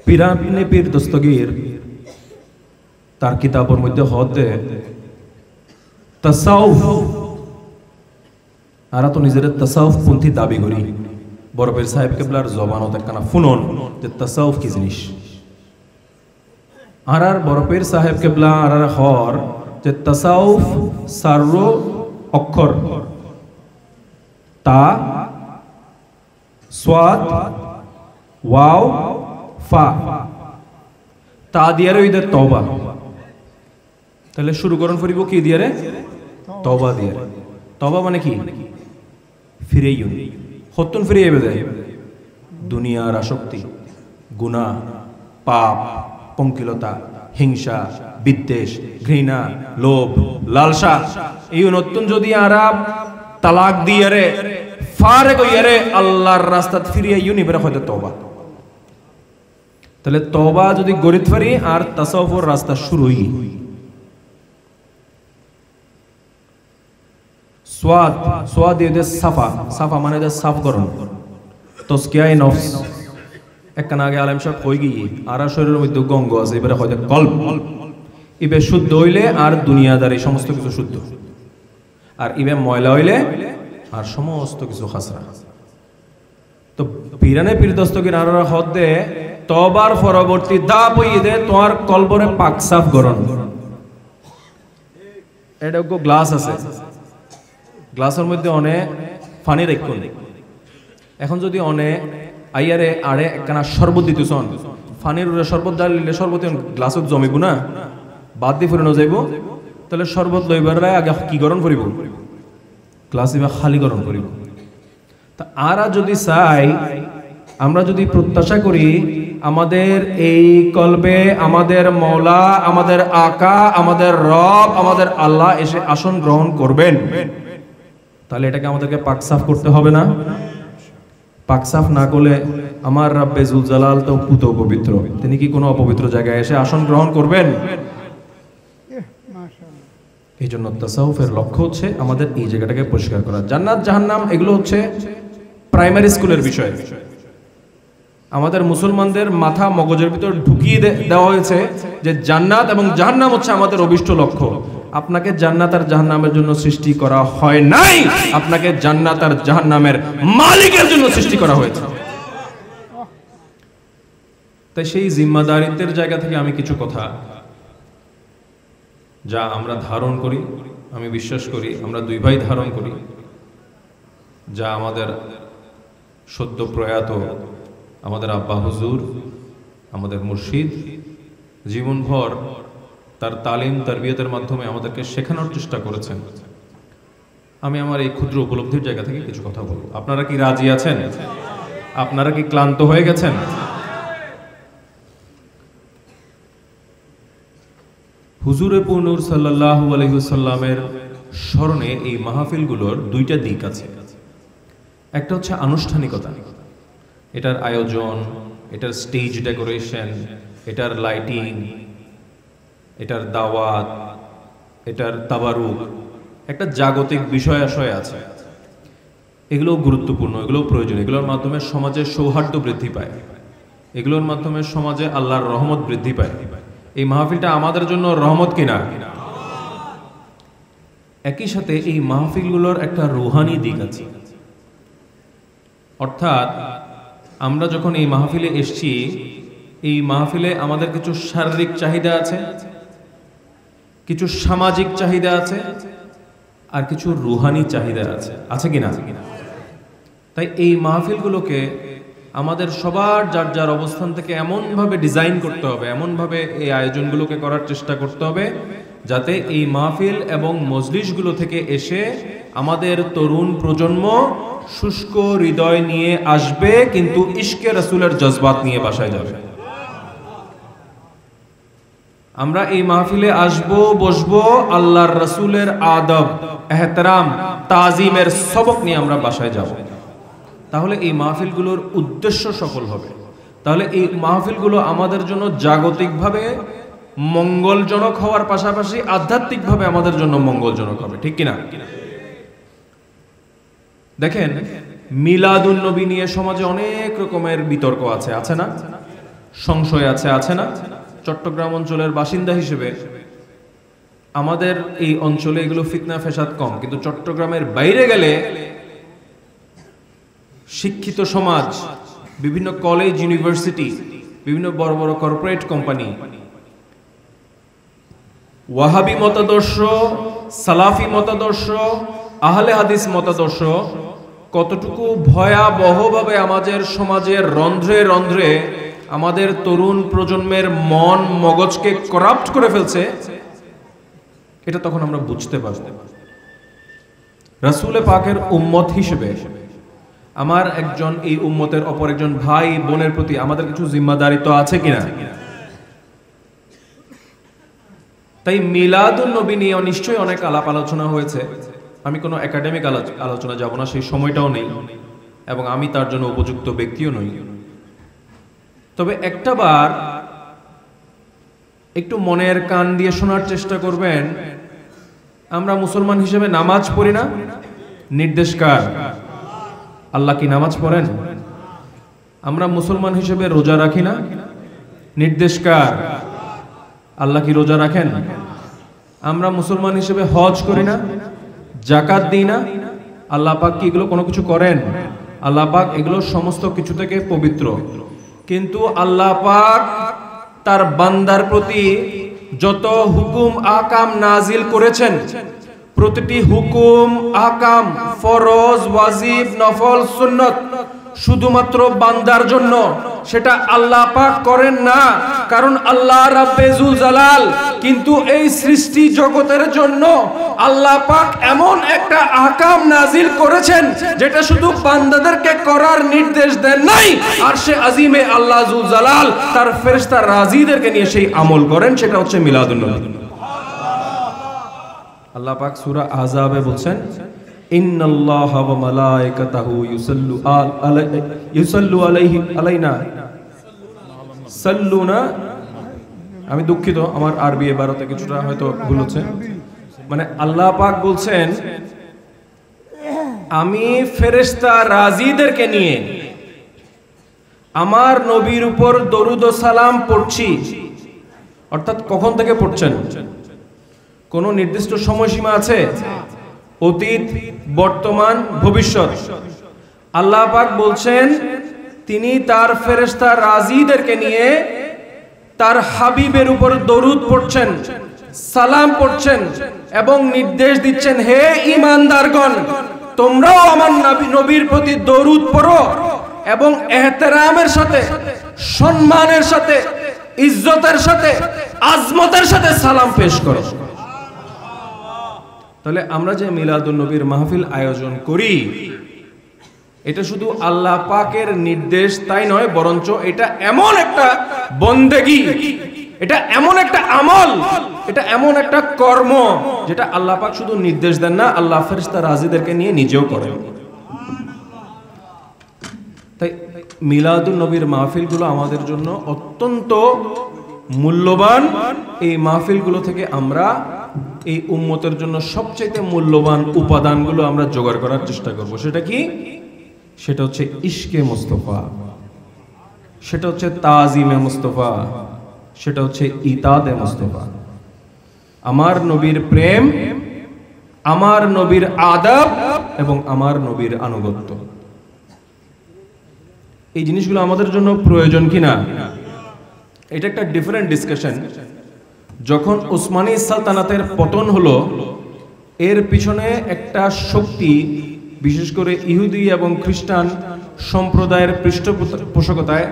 পিরানে পীর দস্তগীর তার কিতাবের মধ্যে হদে তাসাউফ, আরা তো নিজের তাসাউফ পন্থী দাবি করি, বড় পীর সাহেব কেবলার জবানত একখানা ফুনন যে তাসাউফ কি জিনিস। আর বড় পীর সাহেব কেবলা আর হর যে তাসাউফ সার্র অক্ষর তা সাদ ওয়াও ফা, তা দিয়ে ওই তওবা। তাহলে শুরু করুন ফরিব কি দিয়ে রে? তওবা দিয়ে। তওবা মানে কি? ফিরেইউন, হতুন ফিরিয়ে দেয় দুনিয়ার আসক্তি, গুনাহ, পাপ, পঙ্কিলতা, হিংসা, বিদ্বেষ, ঘৃণা, লোভ, লালসা, এই নতুন যদি আরাম তালাক দিয়ে রে ফারে কইয়া রে আল্লাহর রাস্তা ফিরিয়ে ইউনি বের হয়তো তওবা। তাহলে তওবা যদি গরিত পারি আর তাসাউফের রাস্তা শুরুই। সোয়াদ, সোয়াদ দিয়ে সাফা, সাফা মানে সাফ করুন, তসকিয়ায়ে নফস। একখান আগে আলেম সাহেব কই গিয়ে আর শরীরের মধ্যে গঙ্গ আছে, এবারে হয়তো কল্প, ইবে শুদ্ধ হইলে আর দুনিয়াদার এই সমস্ত কিছু শুদ্ধ, আর ইবে ময়লা হইলে আর সমস্ত কিছু খাসরা। তো পিরানে পীর দস্তগীর আর হদে তওবার পরবর্তী ধাপ হইয়ে দে তোমার কলবরে পাক সাফ করুন। এটা গ্লাস আছে, গ্লাসের মধ্যে অনেক পানি রাখুন। এখন যদি অনেক আইয়ারে আরে একখানা শরবত দিতেছন, পানির উড়ে শরবত ডালিলে শরবত গ্লাসত জমিব না, বাদ দিয়ে ফুরানো যাইব। তাহলে শরবত লইবার আগে কি গরম করিব? গ্লাস এবার খালি গরম করিব। তা আর যদি চাই, আমরা যদি প্রত্যাশা করি আমাদের এই কলবে আমাদের মওলা, আমাদের আকা, আমাদের রব, আমাদের আল্লাহ এসে আসন গ্রহণ করবেন, তাহলে এটাকে আমাদেরকে পাকসাফ করতে হবে না? পাকসাফ না করলে আমার রাব্বে জুল জালাল তো পুত পবিত্র, তিনি কি কোনো অপবিত্র জায়গায় এসে আসন গ্রহণ করবেন? এই জন্য তাসাউফের লক্ষ্য হচ্ছে আমাদের এই জায়গাটাকে পরিষ্কার করা। জান্নাত জাহান্নাম এগুলো হচ্ছে প্রাইমারি স্কুলের বিষয়। আমাদের মুসলমানদের মাথা মগজের ভিতর ঢুকিয়ে দেওয়া হয়েছে যে জান্নাত এবং জাহান্নাম হচ্ছে আমাদের অভিষ্ট লক্ষ্য। আপনাকে জান্নাত আর জাহান্নামের জন্য সৃষ্টি করা হয় নাই, আপনাকে জান্নাত আর জাহান্নামের মালিকের জন্য সৃষ্টি করা হয়েছে। তাই সেই জিম্মাদারিত্বের জায়গা থেকে আমি কিছু কথা যা আমরা ধারণ করি, আমি বিশ্বাস করি আমরা দুই ভাই ধারণ করি, যা আমাদের সদ্য প্রয়াত আমাদের আব্বা হুজুর, আমাদের মুর্শিদ জীবনভর তার তালিম তারবিয়তের মাধ্যমে আমাদেরকে শেখানোর চেষ্টা করেছেন। আমি আমার এই ক্ষুদ্র উপলব্ধির জায়গা থেকে কিছু কথা বলবো। আপনারা কি রাজি আছেন? আপনারা কি ক্লান্ত হয়ে গেছেন? হুজুরে পুনূর সাল্লাল্লাহু আলাইহি ওয়াসাল্লামের স্মরণে এই মাহফিলগুলোর দুইটা দিক আছে। একটা হচ্ছে আনুষ্ঠানিকতা, এটার আয়োজন, এটার স্টেজ ডেকোরেশন, এটার লাইটিং, এটার দাওয়াত, এটার তাবারুক, একটা জাগতিক বিষয় আশয় আছে। এগুলো গুরুত্বপূর্ণ, এগুলো প্রয়োজন, এগুলোর মাধ্যমে সমাজের সৌহার্দ্য বৃদ্ধি পায়, এগুলোর মাধ্যমে সমাজে আল্লাহর রহমত বৃদ্ধি পায়। এই মাহফিলটা আমাদের জন্য রহমত কিনা? একই সাথে এই মাহফিলগুলোর একটা রুহানি দিক আছে। অর্থাৎ আমরা যখন এই মাহফিলে এসছি, এই মাহফিলে আমাদের কিছু শারীরিক চাহিদা আছে, কিছু সামাজিক চাহিদা আছে, আর কিছু রুহানি চাহিদা আছে, আছে কিনা? তাই এই মাহফিলগুলোকে আমাদের সবার যার যার অবস্থান থেকে এমনভাবে ডিজাইন করতে হবে, এমনভাবে এই আয়োজনগুলোকে করার চেষ্টা করতে হবে যাতে এই মাহফিল এবং মজলিসগুলো থেকে এসে আমাদের তরুণ প্রজন্ম শুষ্ক হৃদয় নিয়ে আসবে, কিন্তু ইশকে রাসূলের জজবাত নিয়ে বাসায় যাবে। আমরা এই মাহফিলে আসবো, বসবো, আল্লাহর রাসূলের আদব, এহতেরাম, তাজিমের সবক নিয়ে আমরা বাসায় যাব। তাহলে এই মাহফিলগুলোর উদ্দেশ্য সফল হবে। তাহলে এই মাহফিলগুলো আমাদের জন্য জাগতিকভাবে মঙ্গলজনক হওয়ার পাশাপাশি আধ্যাত্মিকভাবে আমাদের জন্য মঙ্গলজনক হবে, ঠিক কিনা? দেখেন, মিলাদুন নবী নিয়ে সমাজে অনেক রকমের বিতর্ক আছে, আছে না? সংশয় আছে, আছে না? চট্টগ্রাম অঞ্চলের বাসিন্দা হিসেবে আমাদের এই অঞ্চলে এগুলো ফিতনা ফেসাদ কম, কিন্তু চট্টগ্রামের বাইরে গেলে শিক্ষিত সমাজ, বিভিন্ন কলেজ, ইউনিভার্সিটি, বিভিন্ন বড় বড় কর্পোরেট কোম্পানি ওয়াহাবি মতাদর্শ, সালাফি মতাদর্শ, আহলে হাদিস মতাদর্শ কতটুকু ভয়াবহভাবে আমাদের সমাজের রন্ধ্রে রন্ধ্রে আমাদের তরুণ প্রজন্মের মন মগজকে করাপ্ট করে ফেলছে, এটা তখন আমরা বুঝতে পারব। রাসূল পাকের উম্মত হিসেবে আমার একজন এই উম্মতের অপর একজন ভাই বোনের প্রতি আমাদের কিছু জিম্মাদারি তো আছে কিনা? তাই মিলাদুন নবী নিয়ে নিশ্চয়ই অনেক আলাপ আলোচনা হয়েছে। আমি কোনো একাডেমিক আলোচনা যাব না, সেই সময়টাও নেই, এবং আমি তার জন্য উপযুক্ত ব্যক্তিও নই। তবে একটা বার একটু মনের কান দিয়ে শোনার চেষ্টা করবেন। আমরা মুসলমান হিসেবে নামাজ পড়ি না? নির্দেশ কার? আল্লাহ কি নামাজ পড়েন? আমরা মুসলমান হিসেবে রোজা রাখি না? নির্দেশ কার? আল্লাহ কি রোজা রাখেন? আমরা মুসলমান হিসেবে হজ করি না? জাকাত দিই না? আল্লাহ পাক কি এগুলো কোনো কিছু করেন? আল্লাহ পাক এগুলো সমস্ত কিছু থেকে পবিত্র। কিন্তু আল্লাহ পাক তার বান্দার প্রতি যত হুকুম আকাম নাজিল করেছেন, প্রতিটি হুকুম আকাম, ফরজ, ওয়াজিব, নফল, সুন্নত শুধুমাত্র বান্দার জন্য, সেটা আল্লাহ পাক করেন না। কারণ আল্লাহ রাব্বে যুল জালাল কিন্তু এই সৃষ্টি জগতের জন্য আল্লাহ পাক এমন একটা আহকাম নাজিল করেছেন যেটা শুধু বান্দাদেরকে করার নির্দেশ দেন নাই, আরশে আজিমে আল্লাহ যুল জালাল তার ফেরেশতা রাজিদেরকে নিয়ে সেই আমল করেন, সেটা হচ্ছে মিলাদুন নবী। আল্লাহ পাক সূরা আহজাবে বলছেন, ইন্নাল্লাহা ওয়া মালাইকাতাহু ইউসাল্লু আলাইনা সাল্লুনা। আমি দুঃখিত, আমার আরবি এবারতে কিছুটা হয়তো ভুল হচ্ছে। মানে আল্লাহ পাক বলছেন, আমি ফেরেশতা রাজিদেরকে নিয়ে আমার নবীর উপর দরুদ ও সালাম পড়ছি। অর্থাৎ কখন থেকে পড়ছেন? কোনো নির্দিষ্ট সময়সীমা আছে? অতীত, বর্তমান, ভবিষ্যৎ। আল্লাহ পাক বলছেন তিনি তার ফেরেশতা রাজিদেরকে নিয়ে তার হাবিবের উপর দরুদ পড়ছেন, সালাম পড়ছেন এবং নির্দেশ দিচ্ছেন, হে ঈমানদারগণ, তোমরাও আমার নবীর প্রতি দরুদ পড়ো এবং এহতেরামের সাথে, সম্মানের সাথে, ইজ্জতের সাথে, আজমতের সাথে সালাম পেশ করো। তাহলে আমরা যে মিলাদুন নবীর মাহফিল আয়োজন করি, এটা শুধু আল্লাহ পাকের নির্দেশ তাই নয়, বরঞ্চ এটা এমন একটা বন্দেগী, এটা এমন একটা আমল, এটা এমন একটা কর্ম যেটা আল্লাহ পাক শুধু নির্দেশ দেন না, আল্লাহ ফেরেশতা রাজিদেরকে নিয়ে নিজেও করেন। তাই মিলাদুন নবীর মাহফিলগুলো আমাদের জন্য অত্যন্ত মূল্যবান। এই মাহফিলগুলো থেকে আমরা এই উম্মতের জন্য সবচেয়ে মূল্যবান উপাদানগুলো আমরা জোগাড় করার চেষ্টা করব। সেটা কি? সেটা হচ্ছে ইশকে মুস্তাফা, সেটা হচ্ছে তাজিমে মুস্তাফা, সেটা হচ্ছে ইতাদে মুস্তাফা। আমার নবীর প্রেম, আমার নবীর আদব এবং আমার নবীর আনুগত্য, এই জিনিসগুলো আমাদের জন্য প্রয়োজন কিনা, এটা একটা ডিফারেন্ট ডিসকাশন। যখন উসমানী সালতানাতের পতন হলো, এর পিছনে একটা শক্তি, বিশেষ করে ইহুদি এবং খ্রিস্টান সম্প্রদায়ের পৃষ্ঠপোষকতায়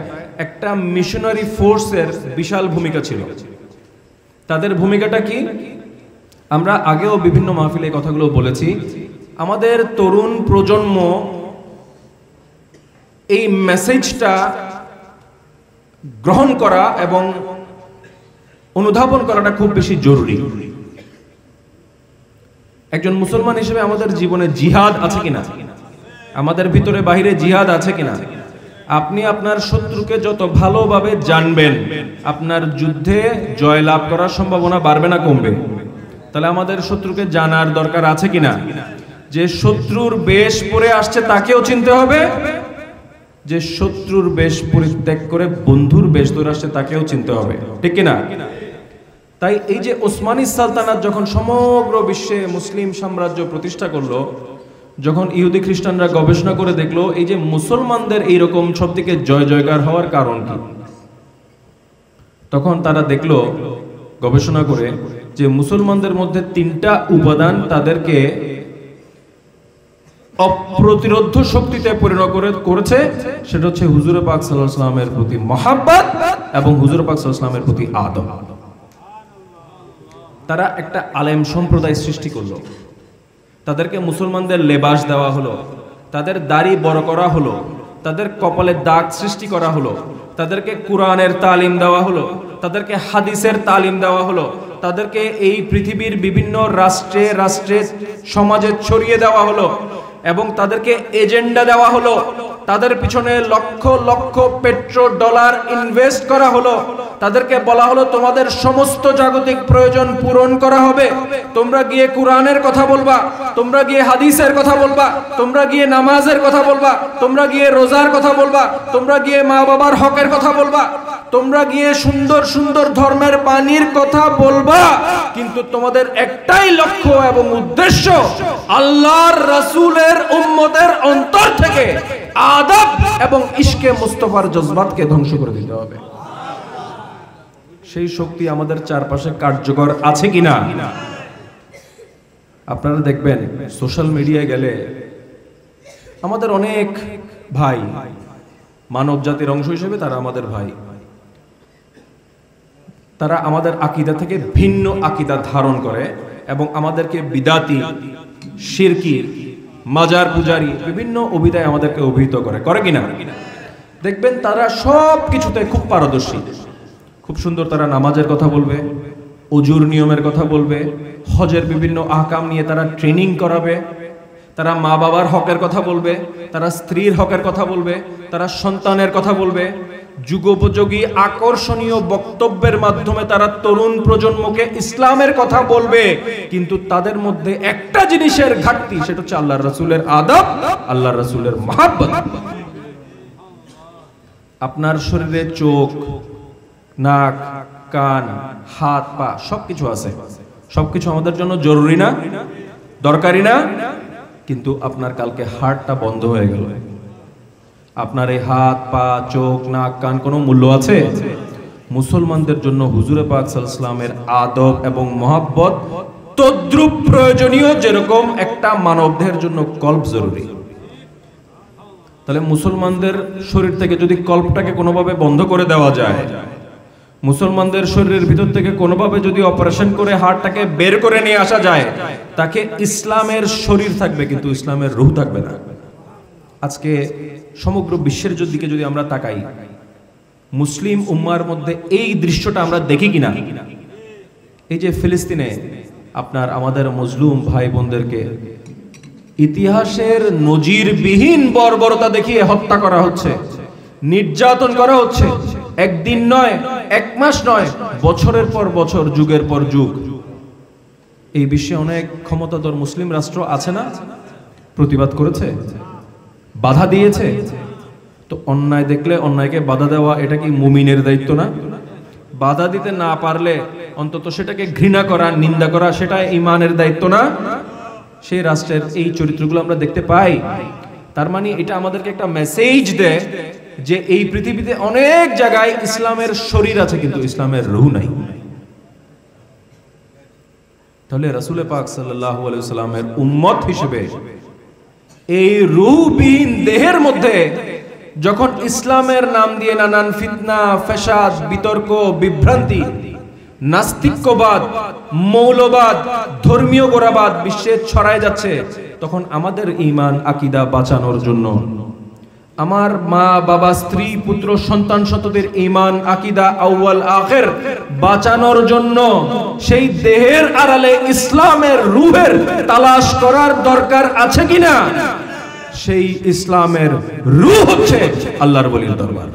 একটা মিশনারি ফোর্সের বিশাল ভূমিকা ছিল। তাদের ভূমিকাটা কি? আমরা আগেও বিভিন্ন মাহফিলে কথাগুলো বলেছি। আমাদের তরুণ প্রজন্ম এই মেসেজটা গ্রহণ করা এবং অনুধাবন করাটা খুব বেশি জরুরি। একজন মুসলমান হিসেবে আমাদের জীবনে জিহাদ আছে কিনা, আমাদের ভিতরে বাহিরে জিহাদ আছে কিনা। আপনি আপনার শত্রুকে যত ভালোভাবে জানবেন, আপনার যুদ্ধে জয়লাভ করার সম্ভাবনা বাড়বে না কমবে? তাহলে আমাদের শত্রুকে জানার দরকার আছে কিনা, যে শত্রুর বেশ পরে আসছে তাকেও চিনতে হবে যে শত্রুর বেশ পরিত্যাগ করে বন্ধুর বেশ ধরে আসছে তাকেও চিনতে হবে, ঠিক কিনা? তাই এই যে ওসমানী সালতানাত যখন সমগ্র বিশ্বে মুসলিম সাম্রাজ্য প্রতিষ্ঠা করলো, যখন ইহুদি খ্রিস্টানরা গবেষণা করে দেখলো এই যে মুসলমানদের এইরকম সব দিকে জয় জয়কার হওয়ার কারণ কি, তখন তারা দেখলো গবেষণা করে যে মুসলমানদের মধ্যে 3টা উপাদান তাদেরকে অপ্রতিরোধ্য শক্তিতে পরিণত করেছে। সেটা হচ্ছে হুজুর পাক সাল্লাল্লাহু আলাইহি ওয়াসাল্লামের প্রতি মহাব্বত এবং হুজুর পাক সাল্লাল্লাহু আলাইহি ওয়াসাল্লামের প্রতি আদব। তারা একটা আলেম সম্প্রদায় সৃষ্টি করলো, তাদেরকে মুসলমানদের লেবাস দেওয়া হলো, তাদের দাড়ি বড় করা হলো, তাদের কপালে দাগ সৃষ্টি করা হলো, তাদেরকে কোরআনের তালিম দেওয়া হলো, তাদেরকে হাদিসের তালিম দেওয়া হলো, তাদেরকে এই পৃথিবীর বিভিন্ন রাষ্ট্রে রাষ্ট্রে সমাজে ছড়িয়ে দেওয়া হলো এবং তাদেরকে এজেন্ডা দেওয়া হলো, তাদের পিছনে lakh lakh petro dollar invest করা হলো, তাদেরকে বলা হলো তোমাদের সমস্ত জাগতিক প্রয়োজন পূরণ করা হবে, তোমরা গিয়ে কোরআনের কথা বলবা, তোমরা গিয়ে হাদিসের কথা বলবা, তোমরা গিয়ে নামাজের কথা বলবা, তোমরা গিয়ে রোজার কথা বলবা, তোমরা গিয়ে মা বাবার হকের কথা বলবা, তোমরা গিয়ে সুন্দর সুন্দর ধর্মের বাণীর কথা বলবা, কিন্তু তোমাদের একটাই লক্ষ্য এবং উদ্দেশ্য আল্লাহর রাসূলের উম্মতের অন্তর থেকে আদব এবং ইশকে মুস্তাফার জজবাতকে ধ্বংস করে দিতে হবে। সেই শক্তি আমাদের চারপাশে কার্যকর আছে কিনা? আপনারা দেখবেন সোশ্যাল মিডিয়ায় গেলে আমাদের অনেক ভাই, মানব জাতির অংশ হিসেবে তারা আমাদের ভাই, তারা আমাদের আকীদা থেকে ভিন্ন আকীদা ধারণ করে এবং আমাদেরকে বিদাতি, শিরকি, মাজার পূজারি বিভিন্ন অভিধায় আমাদেরকে অভিহিত করে কিনা? দেখবেন তারা সব কিছুতে খুব পারদর্শী, খুব সুন্দর তারা নামাজের কথা বলবে, ওজুর নিয়মের কথা বলবে, হজের বিভিন্ন আহকাম নিয়ে তারা ট্রেনিং করাবে, তারা মা বাবার হকের কথা বলবে, তারা স্ত্রীর হকের কথা বলবে, তারা সন্তানের কথা বলবে, যুগোপযোগী আকর্ষণীয় বক্তব্যের মাধ্যমে তারা তরুণ প্রজন্মকে ইসলামের কথা বলবে, কিন্তু তাদের মধ্যে একটা জিনিসের ঘাটতি, সেটা হচ্ছে আল্লাহর রাসূলের আদব, আল্লাহর রাসূলের মহব্বত। আপনার শরীরে চোখ, নাক, কান, হাত, পা সবকিছু আছে, সবকিছু আমাদের জন্য জরুরি না, দরকারি না, কিন্তু আপনার কালকে হার্টটা বন্ধ হয়ে গেল, আপনার এই হাত, পা, চোখ, নাক, কান কোনো মূল্য আছে? মুসলমানদের জন্য হুজুরে পাক সাল্লাল্লাহু আলাইহি ওয়াসাল্লামের আদব এবং মহব্বত তদ্রুপ প্রয়োজনীয় যেরকম একটা মানবদেহের জন্য কল্ব জরুরি। তাহলে মুসলমানদের শরীর থেকে যদি কল্পটাকে কোনোভাবে বন্ধ করে দেওয়া যায়, মুসলমানদের শরীরের ভিতর থেকে কোনোভাবে যদি অপারেশন করে হার্টটাকে বের করে নিয়ে আসা যায়, তাকে ইসলামের শরীর থাকবে কিন্তু ইসলামের রূহ থাকবে না। আজকে সমগ্র বিশ্বের দিকে যদি আমরা তাকাই, মুসলিম উম্মার মধ্যে এই দৃশ্যটা আমরা দেখি কিনা? এই যে ফিলিস্তিনে আপনার আমাদের মুসলিম ভাই বোনদেরকে ইতিহাসের নজিরবিহীন বর্বরতা দেখিয়ে হত্যা করা হচ্ছে, নির্যাতন করা হচ্ছে, একদিন নয়, এক মাস নয়, বছরের পর বছর, যুগের পর যুগ। এই বিশ্বে অনেক ক্ষমতাধর মুসলিম রাষ্ট্র আছে না, প্রতিবাদ করেছে, বাধা দিয়েছে। তো অন্যায় দেখলে অন্যায়কে বাধা দেওয়া, এটা কি মুমিনের দায়িত্ব না? বাধা দিতে না পারলে অন্তত সেটাকে ঘৃণা করা, নিন্দা করা, সেটা ঈমানের দায়িত্ব না? সেই রাষ্ট্রের এই চরিত্রগুলো আমরা দেখতে পাই। তার মানে এটা আমাদেরকে একটা মেসেজ দেয় যে এই পৃথিবীতে অনেক জায়গায় ইসলামের শরীর আছে কিন্তু ইসলামের রূহ নাই। তাহলে রাসূল পাক সাল্লাল্লাহু আলাইহি ওয়াসাল্লামের উম্মত হিসেবে এই রূহবিহীন দেহের মধ্যে যখন ইসলামের নাম দিয়ে নানান ফিতনা, ফাসাদ, বিতর্ক, বিভ্রান্তি, নাস্তিক্যবাদ, মৌলবাদ, ধর্মীয় গোড়াবাদ বিশ্বে ছড়ায় যাচ্ছে, তখন আমাদের ঈমান আকীদা বাঁচানোর জন্য, আমার মা বাবা, স্ত্রী, পুত্র, সন্তান সন্ততির ঈমান আকীদা আউয়াল আখির বাঁচানোর জন্য সেই দেহের আড়ালে ইসলামের রূহের তালাশ করার দরকার আছে কিনা? সেই ইসলামের রূহ হচ্ছে আল্লাহর ওলির দরবার।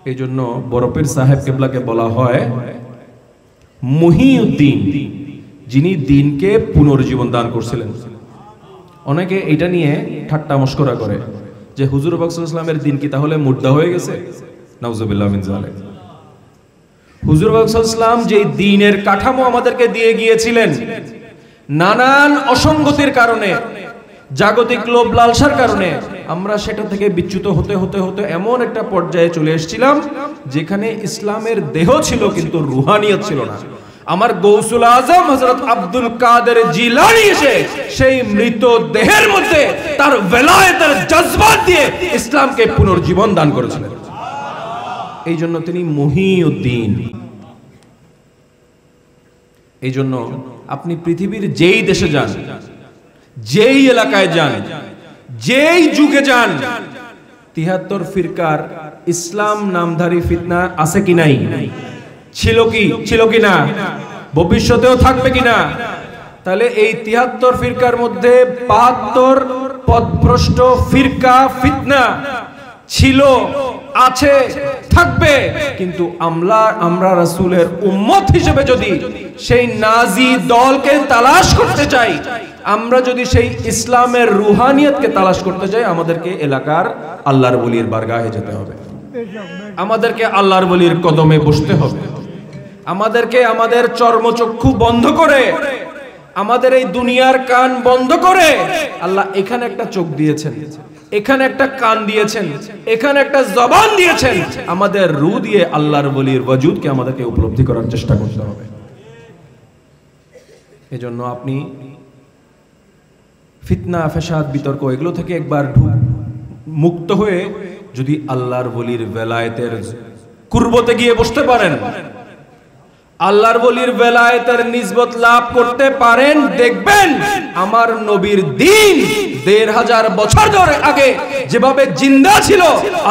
এই জন্য বড় পীর সাহেব কিবলাকে বলা হয় মুহিউদ্দিন, যিনি দ্বীনকে পুনর্জীবন দান করছিলেন। অনেকে এটা নিয়ে ঠাট্টা মশকরা করে যে হুজুর পাক সাল্লাল্লাহু আলাইহি ওয়াসাল্লামের দিন কি তাহলে মুর্দা হয়ে গেছে? নাউজুবিল্লাহ মিন যালিক। হুজুর পাক সাল্লাল্লাহু আলাইহি ওয়াসাল্লাম যে দ্বীনের কাঠামো আমাদেরকে দিয়ে গিয়েছিলেন, নানান অসঙ্গতির কারণে, জাগতিক লোভ লালসার কারণে আমরা সেটা থেকে বিচ্যুত হতে হতে হতে এমন একটা পর্যায়ে চলে এসেছিলাম যেখানে ইসলামের দেহ ছিল কিন্তু রুহানিয়ত ছিল না। আমার গৌসুল আজম হযরত আব্দুল কাদের জিলানী এসে সেই মৃত দেহের মধ্যে তার ভেলায়েতের জজবাত দিয়ে ইসলামকে পুনর্জীবন দান করেছিলেন। এই জন্য তিনি মুহিউদ্দিন। এই জন্য আপনি পৃথিবীর যেই দেশে যান, যেই এলাকায় যান, যেই যুগে যান, ৭৩ ফিরকার ইসলাম নামধারী ফিতনা আছে কি নাই? ছিল কি না? ভবিষ্যতেও থাকবে কি না? তাহলে এই ৭৩ ফিরকার মধ্যে ৭২ পথভ্রষ্ট ফিরকা ফিতনা ছিল, আছে, থাকবে। কিন্তু আমরা রাসূলের উম্মত হিসেবে যদি সেই নাজি দলকে তালাশ করতে চাই, আমরা যদি সেই ইসলামের রুহানিয়তকে তালাশ করতে চাই, আমাদেরকে এলাকার আল্লাহর ওলির বারগাহে যেতে হবে, আমাদেরকে আল্লাহর ওলির কদমে বসতে হবে, আমাদেরকে আমাদের চর্মচক্ষু বন্ধ করে, আমাদের এই দুনিয়ার কান বন্ধ করে, আল্লাহ এখানে একটা চোখ দিয়েছেন, এখানে একটা কান দিয়েছেন, এখানে একটা জবান দিয়েছেন, আমাদের রু দিয়ে আল্লাহর ওলির ওয়াজুদকে আমাদেরকে উপলব্ধি করার চেষ্টা করতে হবে। এজন্য আপনি ফিতনা, ফাসাদ, বিতর্ক এগুলো থেকে একবার মুক্ত হয়ে যদি আল্লাহর ওলির ভেলায়েতের কুরবতে গিয়ে বসতে পারেন, আল্লাহর ওলির ভেলায়েতের নিসবত লাভ করতে পারেন, দেখবেন আমার নবীর দ্বীন ১৫০০ বছর ধরে আগে যেভাবে জিন্দা ছিল,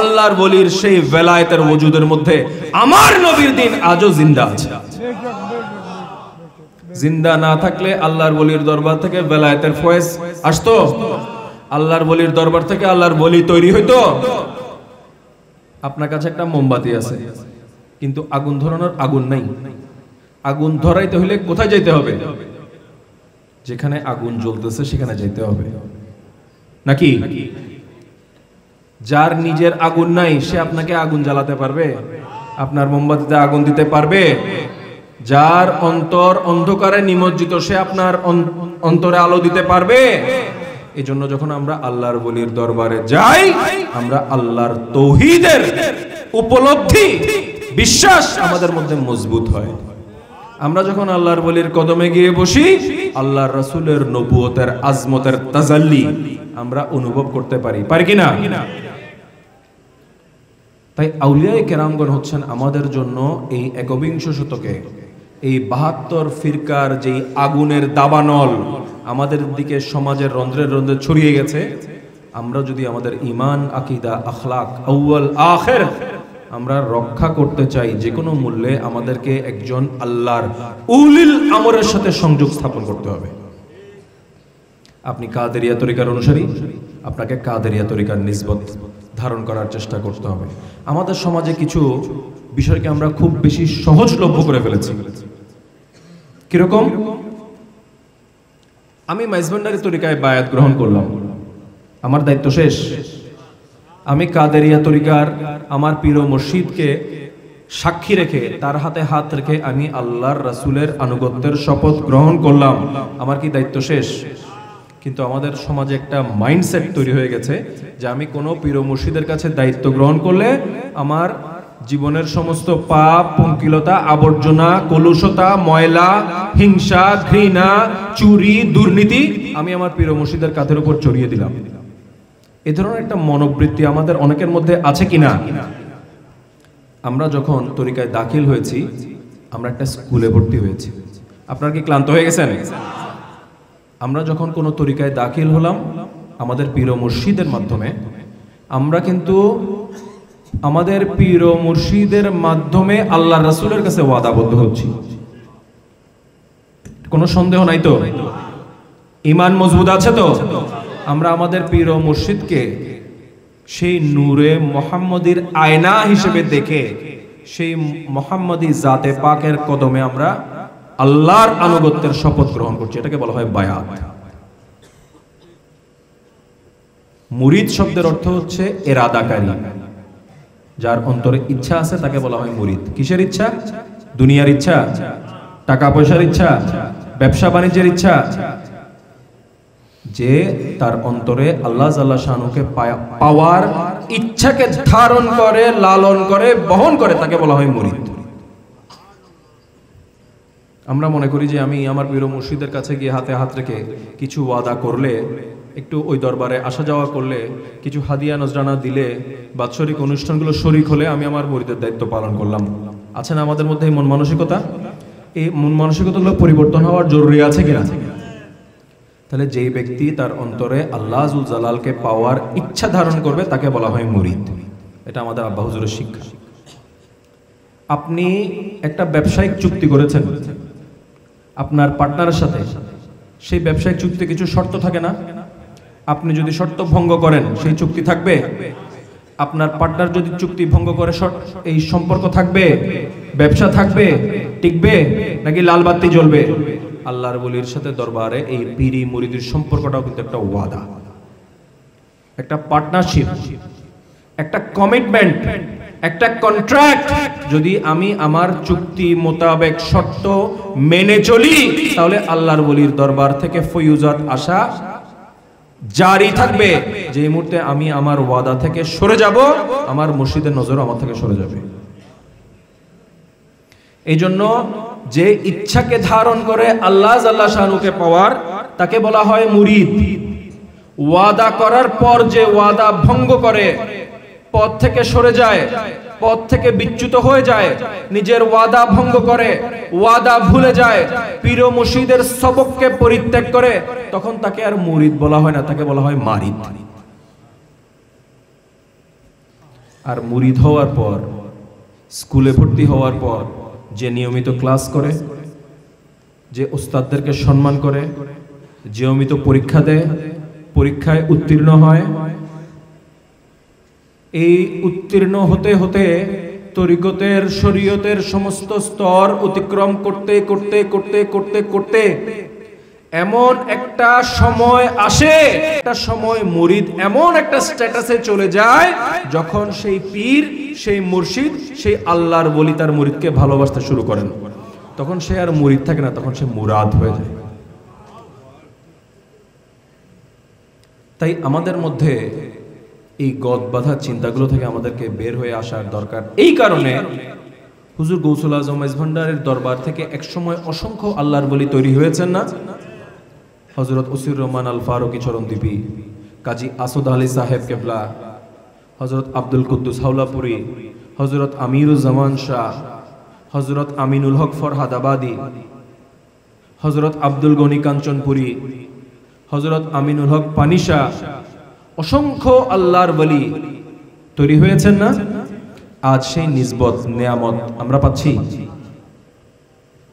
আল্লাহর ওলির সেই ভেলায়েতের ওজুদের মধ্যে আমার নবীর দ্বীন আজও জিন্দা আছে। জিন্দা না থাকলে আল্লাহর ওলির দরবার থেকে ভেলায়েতের ফয়েজ আসতো? আল্লাহর ওলির দরবার থেকে আল্লাহর ওলি তৈরি হইতো? আপনার কাছে একটা মোমবাতি আছে কিন্তু আগুন ধরানোর আগুন নাই। আগুন ধরাইতে হলে কোথায় যেতে হবে? যেখানে আগুন জ্বলতেছে সেখানে যেতে হবে, নাকি? যার নিজের আগুন নাই সে আপনাকে আগুন জ্বালাতে পারবে? আপনার মোমবাতিতে আগুন দিতে পারবে? যার অন্তর অন্ধকারে নিমজ্জিত সে আপনার অন্তরে আলো দিতে পারবে? এজন্য যখন আমরা আল্লাহর ওলির দরবারে যাই, আমরা আল্লাহর তাওহীদের উপলব্ধি, বিশ্বাস আমাদের মধ্যে মজবুত হয়। আমরা যখন আল্লাহর ওলির কদমে গিয়ে বসি, আল্লাহর রাসূলের নবুয়তের আজমতের তাজাল্লি আমরা অনুভব করতে পারি কিনা? তাই আউলিয়ায়ে কেরামগণ হচ্ছেন আমাদের জন্য এই একবিংশ শতকে এই ৭২ ফিরকার যেই আগুনের দাবানল আমাদের দিকে সমাজের রন্ধ্রে রন্ধ্রে ছড়িয়ে গেছে, আমরা যদি আমাদের ঈমান, আকীদা, আখলাক, আউয়াল আখির আমরা রক্ষা করতে চাই, যে কোনো মূল্যে আমাদেরকে একজন আল্লাহর উলিল আমরের সাথে সংযোগ স্থাপন করতে হবে। আপনি কাদেরিয়া তরিকার অনুসারী, আপনাকে কাদেরিয়া তরিকার নিসবত ধারণ করার চেষ্টা করতে হবে। আমাদের সমাজে কিছু বিষয়কে আমরা খুব বেশি সহজলভ্য করে ফেলেছি। কিরকম? আমি মাইজভান্ডারি তরিকায় বায়াত গ্রহণ করলাম, আমার দায়িত্ব শেষ। আমি কাদেরিয়া তরিকার আমার পীর ও মুর্শিদকে সাক্ষী রেখে, তার হাতে হাত রেখে আমি আল্লাহর রাসূলের আনুগত্যের শপথ গ্রহণ করলাম, আমার কি দায়িত্ব শেষ? কিন্তু আমাদের সমাজে একটা মাইন্ডসেট তৈরি হয়ে গেছে যে আমি কোনো পীর ও মুর্শিদের কাছে দায়িত্ব গ্রহণ করলে আমার জীবনের সমস্ত পাপ, পঙ্কিলতা, আবর্জনা, কলুষতা, ময়লা, হিংসা, ঘৃণা, চুরি, দুর্নীতি আমি আমার পীর ও মুর্শিদের কাঁধের উপর চড়িয়ে দিলাম। এই ধরনের একটা মনোবৃত্তি আমাদের অনেকের মধ্যে আছে কিনা? আমরা যখন তরিকায় দাখিল হয়েছি, আমরা একটা স্কুলে ভর্তি হয়েছি। আপনারা কি ক্লান্ত হয়ে গেছেন? আমরা যখন কোনো তরিকায় দাখিল হলাম আমাদের পীর ও মুর্শিদের মাধ্যমে, আমরা কিন্তু আমাদের পীর ও মুর্শিদের মাধ্যমে আল্লাহ রাসূলের কাছে ওয়াদাবদ্ধ হচ্ছি। কোনো সন্দেহ নাই তো? ঈমান মজবুত আছে তো? আমরা আমাদের পীর ও মুর্শিদকে সেই নূরে মুহাম্মদীর আয়না হিসেবে দেখে সেই মুহাম্মদী জাতে পাকের কদমে আমরা আল্লাহর আনুগত্যের শপথ গ্রহণ করছি। এটাকে বলা হয় বায়াত। মুরিদ শব্দের অর্থ হচ্ছে এরাদাকারী, যার অন্তরে ইচ্ছা আছে তাকে বলা হয় মুরিদ। কিসের ইচ্ছা? দুনিয়ার ইচ্ছা, টাকা পয়সার ইচ্ছা, ব্যবসা বাণিজ্যের ইচ্ছা। যে তার অন্তরে আল্লাহ জাল্লা শানুকে পাওয়ার ইচ্ছাকে ধারণ করে, লালন করে, বহন করে, তাকে বলা হয় মুরিদ। আমরা মনে করি যে আমি আমার প্রিয় মুর্শিদের কাছে গিয়ে হাতে হাত রেখে কিছু ওয়াদা করলে, একটু ওই দরবারে আসা যাওয়া করলে, কিছু হাদিয়া নজরানা দিলে, বাৎসরিক অনুষ্ঠানগুলো শরীক হলে আমি আমার মুরিদের দায়িত্ব পালন করলাম। আছে না আমাদের মধ্যে এই মন মানসিকতা? এই মন মানসিকতাগুলো পরিবর্তন হওয়ার জরুরি আছে কিনা? তাহলে যেই ব্যক্তি তার অন্তরে আল্লাহ জুল জালালকে পাওয়ার ইচ্ছা ধারণ করবে তাকে বলা হয় মুরিদ। এটা আমাদের আব্বা হুজুরের শিক্ষা। আপনি একটা ব্যবসায়িক চুক্তি করেছেন আপনার পার্টনারের সাথে, সেই ব্যবসায়িক চুক্তিতে কিছু শর্ত থাকে না? আপনি যদি শর্ত ভঙ্গ করেন সেই চুক্তি থাকবে? আপনার পার্টনার যদি চুক্তি ভঙ্গ করে এই সম্পর্ক থাকবে? ব্যবসা থাকবে? টিকবে? নাকি লাল বাতি জ্বলবে? আল্লাহর ওলির সাথে দরবারে এই পীরি মুরিদের সম্পর্কটাও কিন্তু একটা ওয়াদা, একটা পার্টনারশিপ, একটা কমিটমেন্ট, একটা কন্ট্রাক্ট। যদি আমি আমার চুক্তি মোতাবেক শর্ত মেনে চলি তাহলে আল্লাহর ওলির দরবার থেকে ফয়ুজাত আসা জারি থাকবে। যে মুহূর্তে আমি আমার ওয়াদা থেকে সরে যাব, আমার মুর্শিদের নজর আমার থেকে সরে যাবে। এই জন্য যে ইচ্ছাকে ধারণ করে আল্লাহ জাল্লা শানুকে পাওয়ার তাকে বলা হয় মুরিদ। ওয়াদা করার পর যে ওয়াদা ভঙ্গ করে, পথ থেকে সরে যায়, পথ থেকে বিচ্যুত হয়ে যায়, নিজের ওয়াদা ভঙ্গ করে, ওয়াদা ভুলে যায়, পীর ও মুর্শিদের সবককে পরিত্যাগ করে, তখন তাকে আর মুরিদ বলা হয় না, তাকে বলা হয় মারিদ। আর মুরিদ হওয়ার পর, স্কুলে ভর্তি হওয়ার পর যে নিয়মিত ক্লাস করে, যে উস্তাদদেরকে সম্মান করে, যে নিয়মিত পরীক্ষা দেয়, পরীক্ষায় উত্তীর্ণ হয়, এই উত্তীর্ণ হতে হতে তরিকতের শরীয়তের সমস্ত স্তর অতিক্রম করতে করতে করতে করতে করতে এমন একটা সময় আসে, একটা সময় মুরিদ এমন একটা স্ট্যাটাসে চলে যায় যখন সেই পীর, সেই মুর্শিদ, সেই আল্লাহর ওলি তার মুরিদকে ভালোবাসতে শুরু করেন। তখন সে আর মুরিদ থাকে না, তখন সে মুরাদ হয়ে যায়। তাই আমাদের মধ্যে এই গদ বাঁধা চিন্তাগুলো থেকে আমাদেরকে বের হয়ে আসার দরকার। এই কারণে হুজুর গৌসুল আজম মেজভান্ডারের দরবার থেকে একসময় অসংখ্য আল্লাহর ওলি তৈরি হয়েছেন না? হযরত ওসির রহমান আল ফারুকী চরণদ্বীপী, কাজী আসাদ আলী সাহেব কেবলা, হযরত আব্দুল কুদ্দুস হাওলাপুরী, হযরত আমিরুজ্জামান শাহ, হযরত আমিনুল হক ফরহাদাবাদী, হযরত আব্দুল গনি কাঞ্চনপুরী, হযরত আমিনুল হক পানিশা, অসংখ্য আল্লাহর ওলি তৈরি হয়েছেন না? আজ সেই নিসবত নেয়ামত আমরা পাচ্ছি।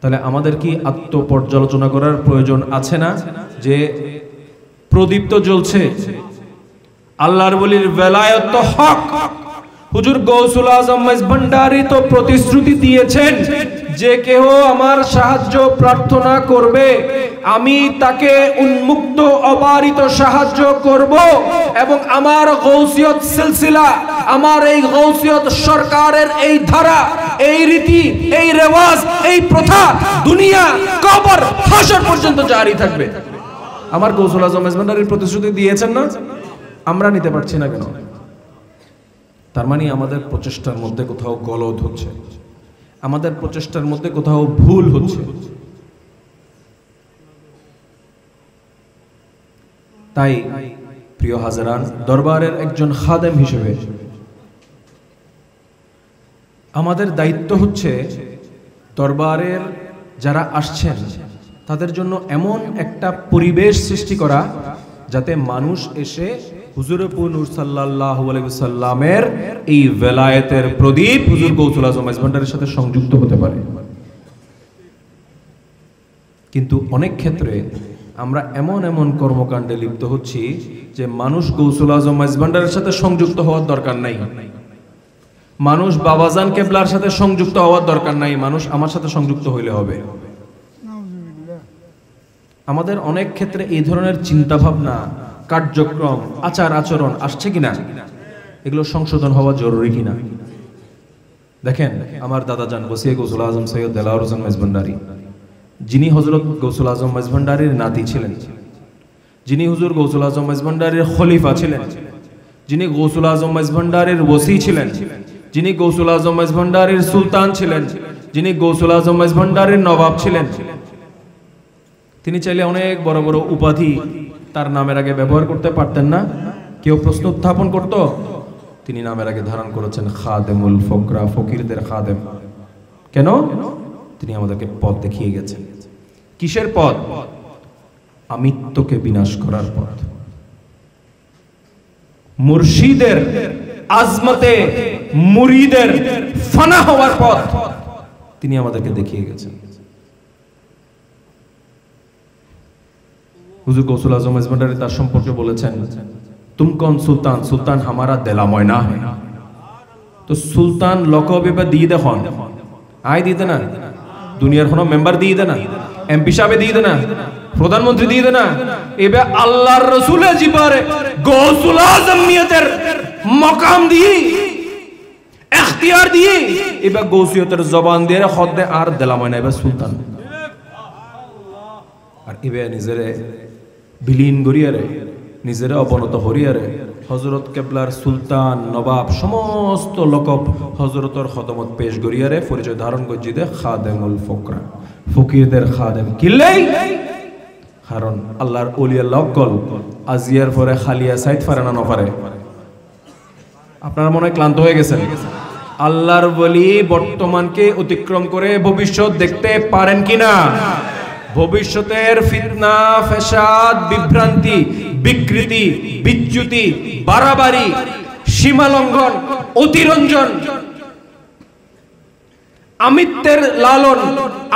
তাহলে আমাদের কি আত্মপর্যালোচনা করার প্রয়োজন আছে না? যে প্রদীপ তো জ্বলছে, আল্লাহর ওলির বেলায়েত তো হক। হুজুর গৌসুল আজম মেজভান্ডারী তো প্রতিশ্রুতি দিয়েছেন যে কেহ আমার সাহায্য প্রার্থনা করবে, আমি তাকে উন্মুক্ত অবারিত সাহায্য করব, এবং আমার গৌসিয়ত সিলসিলা, আমার এই গৌসিয়ত সরকারের এই ধারা, এই রীতি, এই রেওয়াজ, এই প্রথা দুনিয়া কবর হাসর পর্যন্ত জারি থাকবে। আমার গৌসুল আজম মেজভান্ডারীর প্রতিশ্রুতি দিয়েছেন না? আমরা নিতে পারছি না কেন? তার মানে আমাদের প্রচেষ্টার মধ্যে কোথাও গলদ হচ্ছে, আমাদের প্রচেষ্টার মধ্যে কোথাও ভুল হচ্ছে। তাই প্রিয় হাজারান, দরবারের একজন খাদেম হিসেবে আমাদের দায়িত্ব হচ্ছে দরবারের যারা আসছেন তাদের জন্য এমন একটা পরিবেশ সৃষ্টি করা যাতে মানুষ এসে হুজুরে নূর সাল্লাল্লাহু আলাইহি ওয়াসাল্লামের এই বেলায়েতের প্রদীপ হুজুর গৌসুল আজম মেজভান্ডারীর সাথে সংযুক্ত হতে পারে। কিন্তু অনেক ক্ষেত্রে আমরা এমন এমন কর্মকাণ্ডে লিপ্ত হচ্ছি যে মানুষ গৌসুল আজম মেজভান্ডারীর সাথে সংযুক্ত হওয়ার দরকার নাই, মানুষ বাবাজান কেবলার সাথে সংযুক্ত হওয়ার দরকার নাই, মানুষ আমার সাথে সংযুক্ত হইলে হবে। আমাদের অনেক ক্ষেত্রে এই ধরনের চিন্তা ভাবনা কার্যক্রম, আচার আচরণ আসছে কিনা, এগুলো সংশোধন হওয়া জরুরি কিনা। দেখেন, আমার দাদা জান গৌসিয়া গৌসুল আজম সৈয়দ দেলাওয়ার হোসেন মেজভান্ডারী, যিনি হযরত গৌসুল আজম মেজভান্ডারীর নাতি ছিলেন, যিনি হুজুর গৌসুল আজম মেজভান্ডারীর খলিফা ছিলেন, যিনি গৌসুল আজম মেজভান্ডারীর ওসি ছিলেন, যিনি গৌসুল আজম মেজভান্ডারীর সুলতান ছিলেন, যিনি গৌসুল আজম মেজভান্ডারীর নবাব ছিলেন, তিনি চাইলে অনেক বড় বড় উপাধি তার নামের আগে ব্যবহার করতে পারতেন না? কেউ প্রশ্ন উত্থাপন করত? তিনি নামের আগে ধারণ করেছেন খাদেমুল ফকরা, ফকিরদের খাদেম। কেন? তিনি আমাদেরকে পথ দেখিয়ে গেছেন। কিসের পথ? আমিত্বকে বিনাশ করার পথ, মুর্শিদের আজমতে মুরিদের ফানা হওয়ার পথ তিনি আমাদেরকে দেখিয়ে গেছেন। হুজুর গৌসুল আজম মেজভান্ডারী তার সম্পর্কে বলেছেন, তুম কন সুলতান, সুলতান হামারা দেলা ময়না। তো সুলতান লকব এবার দিয়ে দেখুন, আয় দিতে না, দুনিয়ার কোনো মেম্বার দিয়ে দে না, এমপি সাহেব দিয়ে দে না, প্রধানমন্ত্রী দিয়ে দে না, এবার আল্লাহর রাসূলে জিবারে গৌসুল আজমিয়তের মকাম দিয়ে, ইখতিয়ার দিয়ে, এবার গৌসিয়তের জবান দিয়ে খদ্দে আর দেলা ময়না, এবার সুলতান। আর এবার নিজেরে বিলীন করিয়ারে, নিজেরা অবনত হরিয়ারে হযরত কেবলার সুলতান, নবাব সমস্ত লকব হযরতর খদমত পেশ করিয়ারে পরিচয় ধারণ করছি দে খাদেমুল ফকরা, ফকিরদের খাদেম। কিল্লাই কারণ আল্লাহর ওলিয়া লকল আজিয়ার পরে খালিয়া সাইদ পারে না নপারে। আপনারা মনে হয় ক্লান্ত হয়ে গেছেন। আল্লাহর ওলি বর্তমানকে অতিক্রম করে ভবিষ্যৎ দেখতে পারেন কিনা? ভবিষ্যতের ফিতনা, ফেসাদ, বিভ্রান্তি, বিকৃতি, বিচ্যুতি, বাড়াবাড়ি, সীমালঙ্ঘন, অতিরঞ্জন, আমিত্বের লালন,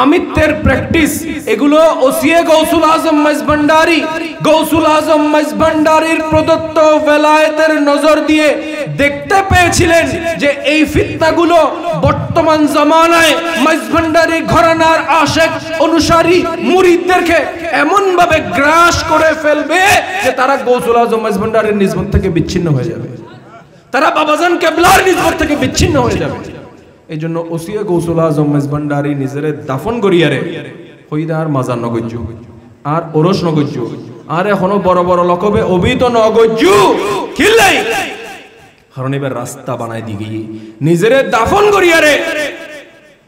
আমিত্বের প্র্যাকটিস, এগুলো ওসিয়ে গৌসুল আজম মেজভান্ডারী, গৌসুল আজম মেজভান্ডারীর প্রদত্ত বেলায়েতের নজর দিয়ে দেখতে পেয়েছিলেন যে এই ফিতনাগুলো বর্তমান জামানায় মেজভান্ডারী ঘরানার আশেক, অনুসারী, মুরিদদেরকে এমন ভাবে গ্রাস করে ফেলবে যে তারা গৌসুল আজম মেজভান্ডারীর নিসবত থেকে বিচ্ছিন্ন হয়ে যাবে, তারা বাবাজান কেবলার নিসবত থেকে বিচ্ছিন্ন হয়ে যাবে। এই জন্য ওসিয়ে গৌসুল আজম মেজভান্ডারী নিজেরে দাফন করিয়ারে হইদার মাজার নগজ্য আর ওরস নগজ্য আর এখনো বড় বড় লকবে অভিত নগজ্য। কিল্লাই কারণ এবার রাস্তা বানাই দি গিয়ে নিজেরে দাফন করিয়ারে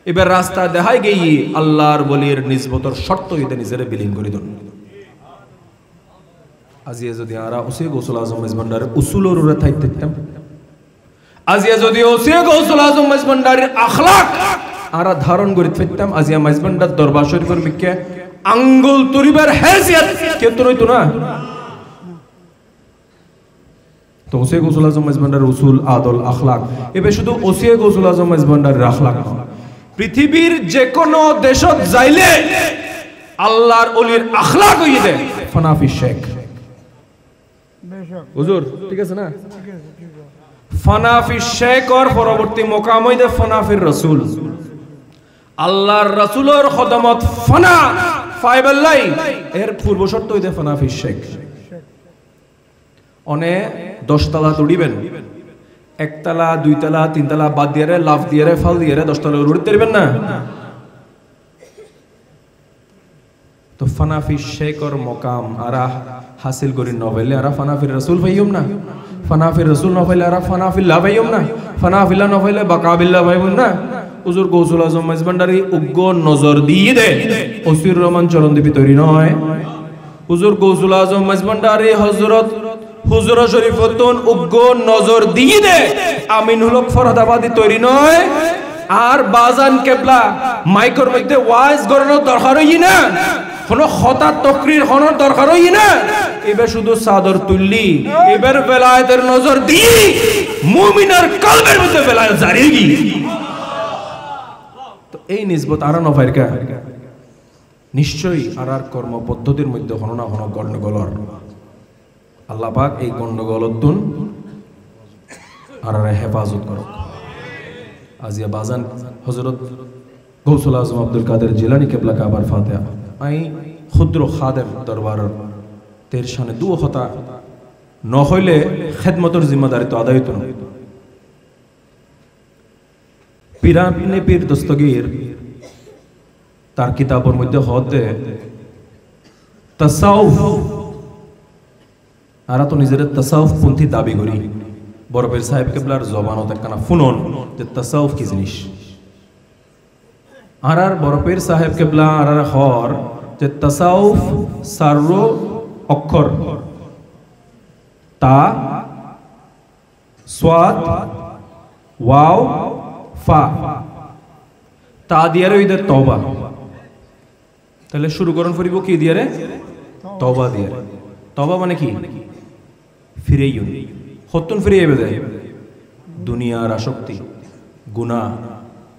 এবার রাস্তা দেখাই গিয়ে আল্লাহর বলির নিসবতর শর্ত হইতে নিজেরে বিলীন করি দন। আজিয়া যদি আরা ওসিয়ে গৌসুল আজম মেজভান্ডারীর উসুলের উপরে থাকতে থাকতাম, আজিয়া যদি ওসিয়ে গৌসুল আজম মেজভান্ডারীর আখলাক আরা ধারণ করি থাকতাম, আজিয়া মেজভান্ডার দরবার শরীফের মিকে আঙ্গুল তুরিবার হেসিয়ত কেউ তো নইতো না। তো ওসিয়ে গৌসুল আজম মেজভান্ডারীর উসুল, আদল, আখলাক এবে শুধু ওসিয়ে গৌসুল আজম মেজভান্ডারীর আখলাক নয়, পৃথিবীর যে কোনো দেশত যাইলে আল্লাহর ওলির আখলাক হইয়ে দেয় ফানাফি শেখ। হুজুর ঠিক আছে না? ফানাফি শেখ আর পরবর্তী মোকাম হইতে ফানাফির রাসূল, আল্লাহর রাসূলের খদমত ফানা ফাইবাল্লাই এর পূর্ব শর্ত হইতে ফানাফি শেখ। অনে 10 তলা তুড়িবেন, 1 তলা 2 তলা 3 তলা বাদ দিয়ে লাভ দিয়ে ফাল দিয়ে 10 তলা উড়তে পারবেন না। তো ফানাফি শেখর মোকাম আরা হাসিল করি নভেলে আরা ফানাফির রাসূল পাইম না, ফানাফির রাসূল নভেলে আরা ফানাফিল্লাহ পাইম না, ফানাফিল্লাহ নভেলে বাকাবিল্লাহ পাইম না। হুজুর গৌসুল আজম মেজভান্ডারী উগ্র নজর দিয়ে দে ওসির রহমান চরণদ্বীপী তৈরি নয়। হুজুর গৌসুল আজম মেজভান্ডারী হযরত হুজুর শরীফতুন উগ্র নজর দিয়ে দে আমিনুল হক ফরহাদাবাদী তৈরি নয়। আর বাজান কেবলা মাইকর মধ্যে ওয়াজ করানোর দরকার হই না, কোনো খতা তকরির হওয়ার দরকার হই না। এবার শুধু চাদর তুললি, এবার বেলায়েতের নজর দিয়ে মুমিনের কলবের মধ্যে বেলায়েত জারি গিয়ে তো এই নিসবত আর নফাইর কা নিশ্চয়ই আর কর্ম পদ্ধতির মধ্যে হনো না হনো গন্ডগোলর। আল্লাহ পাক এই গন্ডগোলতুন আর হেফাজত করো। আজিয়া বাজান হযরত গৌসুল আজম আব্দুল কাদের জিলানী কেবলা কাবার ফাতিহা আই ক্ষুদ্র খাদেম দরবার তের শানে দু হতা নহইলে খেদমতর জিম্মাদারি তো আদায় হইতো না। পিরানে পীর দস্তগীর তার কিতাবের মধ্যে হতে তাসাউফ, আর তো নিজের তাসাউফ পন্থী দাবি করি, বড় পীর সাহেব কেবলার জবানত একখানা ফুনন যে তাসাউফ কি জিনিস। আর বড় পীর সাহেব কেবলা আর হর যে তাসাউফ সার্র অক্ষর তা সাদ ওয়াও ফা তা দিয়ে রইদে তওবা। তাহলে শুরু করুন ফরিব কি দিয়ে রে? তওবা দিয়ে। তওবা মানে কি? ফিরেইউন, হতুন ফিরে যাবে যায় দুনিয়ার আসক্তি, গুনাহ,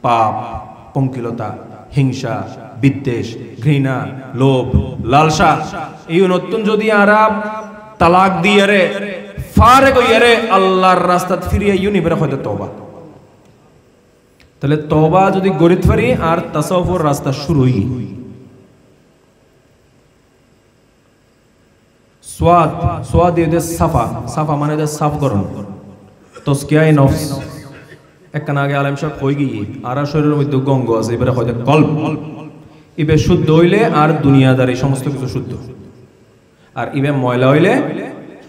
পাপ, পঙ্কিলতা, হিংসা, বিদ্বেষ, ঘৃণা, লোভ, লালসা, এই নতুন যদি আরাব তালাক দিয়ে রে ফারে কইয়া রে আল্লাহর রাস্তাত ফিরিয়ে ইউনি বের হইতে তওবা। তাহলে তওবা যদি গরিত পারি আর তাসাউফের রাস্তা শুরু হই। সোয়াদ, সোয়াদ দিয়ে সাফা, সাফা মানে সাফ করুন, তসকিয়ায়ে নফস। একখান আগে আলেম সাহেব কই গিয়ে আর শরীরের মধ্যে গঙ্গ আছে, এবারে হয়তো কল্প, ইবে শুদ্ধ হইলে আর দুনিয়াদারি সমস্ত কিছু শুদ্ধ, আর ইবে ময়লা হইলে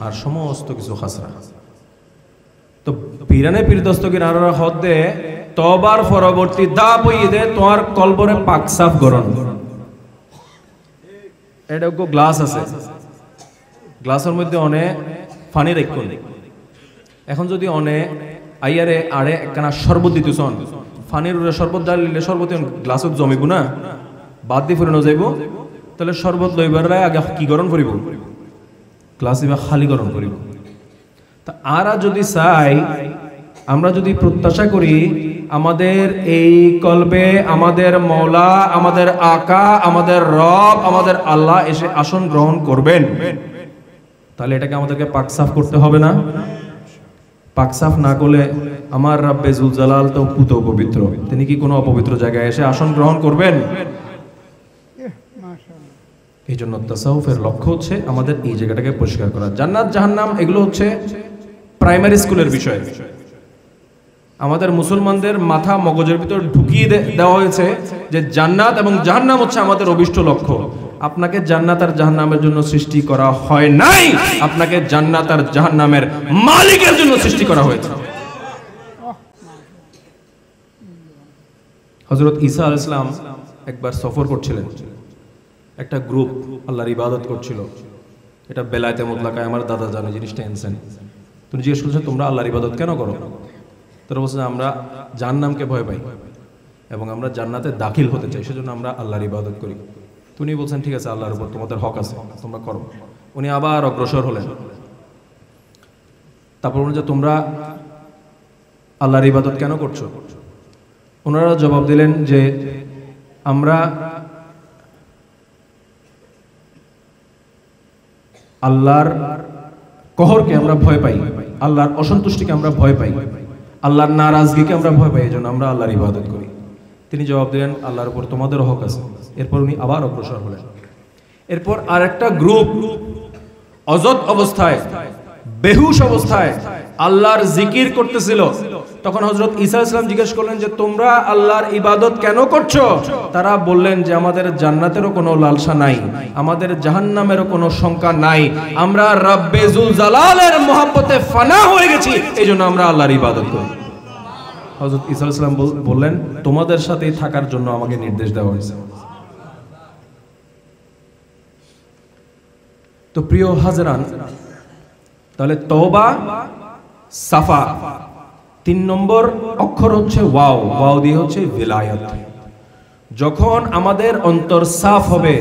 আর সমস্ত কিছু খাসরা। তো পিরানে পীর দস্তগীর আর হদ দে তওবার পরবর্তী দাপ হই দে তোমার কলবরে পাক সাফ করুন। এটা গ্লাস আছে, গ্লাসের মধ্যে অনেক পানি রাখুন। এখন যদি অনেক আইয়ারে আড়ে একখানা শরবত দিতেছন, পানির উড়ে শরবত ডালিলে শরবত গ্লাসত জমিব না, বাদ দিয়ে ফুরানো যাইব। তাহলে শরবত লইবার আগে কি গরম করিব? গ্লাস এবার খালি গরম করিব। তা আরা যদি চাই, আমরা যদি প্রত্যাশা করি আমাদের এই কলবে আমাদের মওলা, আমাদের আকা, আমাদের রব, আমাদের আল্লাহ এসে আসন গ্রহণ করবেন, তাহলে এটাকে আমাদেরকে পাকসাফ করতে হবে না? পাকসাফ না করলে আমার রাব্বে জুল জালাল তো পুত পবিত্র, তিনি কি কোনো অপবিত্র জায়গায় এসে আসন গ্রহণ করবেন? এই জন্য তাসাউফের লক্ষ্য হচ্ছে আমাদের এই জায়গাটাকে পরিষ্কার করা। জান্নাত জাহান্নাম এগুলো হচ্ছে প্রাইমারি স্কুলের বিষয়। আমাদের মুসলমানদের মাথা মগজের ভিতর ঢুকিয়ে দেওয়া হয়েছে যে জান্নাত এবং জাহান্নাম হচ্ছে আমাদের অভিষ্ট লক্ষ্য। আপনাকে জান্নাত আর জাহান্নামের জন্য সৃষ্টি করা হয় নাই, আপনাকে জান্নাত আর জাহান্নামের মালিকের জন্য সৃষ্টি করা হয়েছে। হযরত ঈসা আলাইহিস সালাম একবার সফর করছিলেন, একটা গ্রুপ আল্লাহর ইবাদত করছিল। এটা বেলায়েতে মুতলাকায় আমার দাদা জানে জিনিসটা এনসেন। তুমি জিজ্ঞেস করছো তোমরা আল্লাহর ইবাদত কেন করো? তারা বলছে আমরা জাহান্নামকে ভয় পাই এবং আমরা জান্নাতে দাখিল হতে চাই, সেজন্য আমরা আল্লাহর ইবাদত করি। উনি বলছেন ঠিক আছে, আল্লাহর উপর তোমাদের হক আছে, তোমরা করো। উনি আবার অগ্রসর হলেন। তারপর বললেন যে তোমরা আল্লাহর ইবাদত কেন করছো? ওনারা জবাব দিলেন যে আমরা আল্লাহর কহরকে আমরা ভয় পাই, আল্লাহর অসন্তুষ্টিকে আমরা ভয় পাই, আল্লাহর নারাজগিকে আমরা ভয় পাই, এই জন্য আমরা আল্লাহর ইবাদত করি। তিনি জবাব দিলেন আল্লাহর উপর তোমাদেরও হক আছে। এরপর উনি আবার অগ্রসর হলেন। এরপর আরেকটা গ্রুপ অযত অবস্থায়, বেহুশ অবস্থায় আল্লাহর জিকির করতেছিল। তখন হযরত ঈসা আলাইহিস সালাম জিজ্ঞেস করলেন যে তোমরা আল্লাহর ইবাদত কেন করছো? তারা বললেন যে আমাদের জান্নাতেরও কোনো লালসা নাই, আমাদের জাহান্নামেরও কোনো শঙ্কা নাই, আমরা রব্বে জুল জালালের মহব্বতে ফানা হয়ে গেছি, এইজন্য আমরা আল্লাহর ইবাদত করি। হযরত ঈসা আলাইহিস সালাম বললেন তোমাদের সাথেই থাকার জন্য আমাকে নির্দেশ দেওয়া হয়েছে। তো প্রিয় হাজরান, তাহলে তওবা, সাফা, 3 নম্বর অক্ষর হচ্ছে ওয়াও। ওয়াও দিয়ে হচ্ছে ভিলায়াত। যখন আমাদের অন্তর সাফ হবে,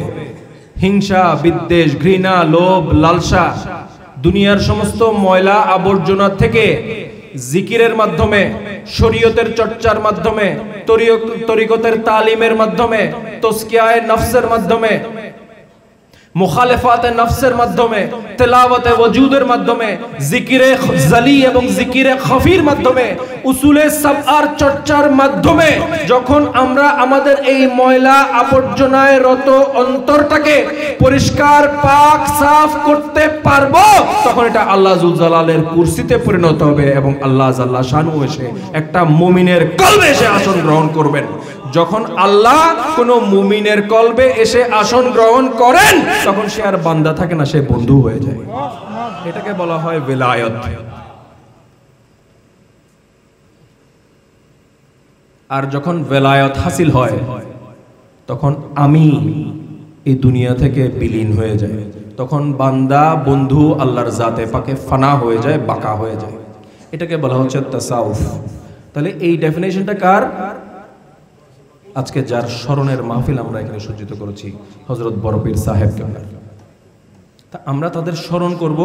হিংসা, বিদ্বেষ, ঘৃণা, লোভ, লালসা, দুনিয়ার সমস্ত ময়লা আবর্জনা থেকে জিকিরের মাধ্যমে, শরীয়তের চর্চার মাধ্যমে, তরিকতের তালিমের মাধ্যমে, তাজকিয়ায়ে নফসের মাধ্যমে মুখালেফাতে নফসের মাধ্যমে, তেলাওয়াতে ওয়াজুদের মাধ্যমে, জিকিরে জালি এবং জিকিরে খফির মাধ্যমে, উসুলে সাবআর চর্চার মাধ্যমে যখন আমরা আমাদের এই ময়লা আবর্জনায় রত অন্তরটাকে পরিষ্কার পাক সাফ করতে পারবো, তখন এটা আল্লাহ জুল জালালের কুরসিতে পরিণত হবে এবং আল্লাহ জাল্লা শানু এসে একটা মুমিনের কলবে এসে আসন গ্রহণ করবেন। যখন আল্লাহ কোন মুমিনের কলবে এসে আসন গ্রহণ করেন, তখন সে আর বান্দা থাকে না, সে বন্ধু হয়ে যায়। এটাকে বলা হয় বেলায়েত। আর যখন বেলায়েত হাসিল হয়, তখন আমি এই দুনিয়া থেকে বিলীন হয়ে যায়। তখন বান্দা বন্ধু আল্লাহর জাতে পাকে ফানা হয়ে যায়, বাঁকা হয়ে যায়। এটাকে বলা হচ্ছে তাসাউফ। তাহলে এই ডেফিনেশনটা কার? আজকে যার স্মরণের মাহফিল আমরা এখানে সজ্জিত করেছি, হযরত বড় পীর সাহেব কেবলা। তা আমরা তাদের স্মরণ করব,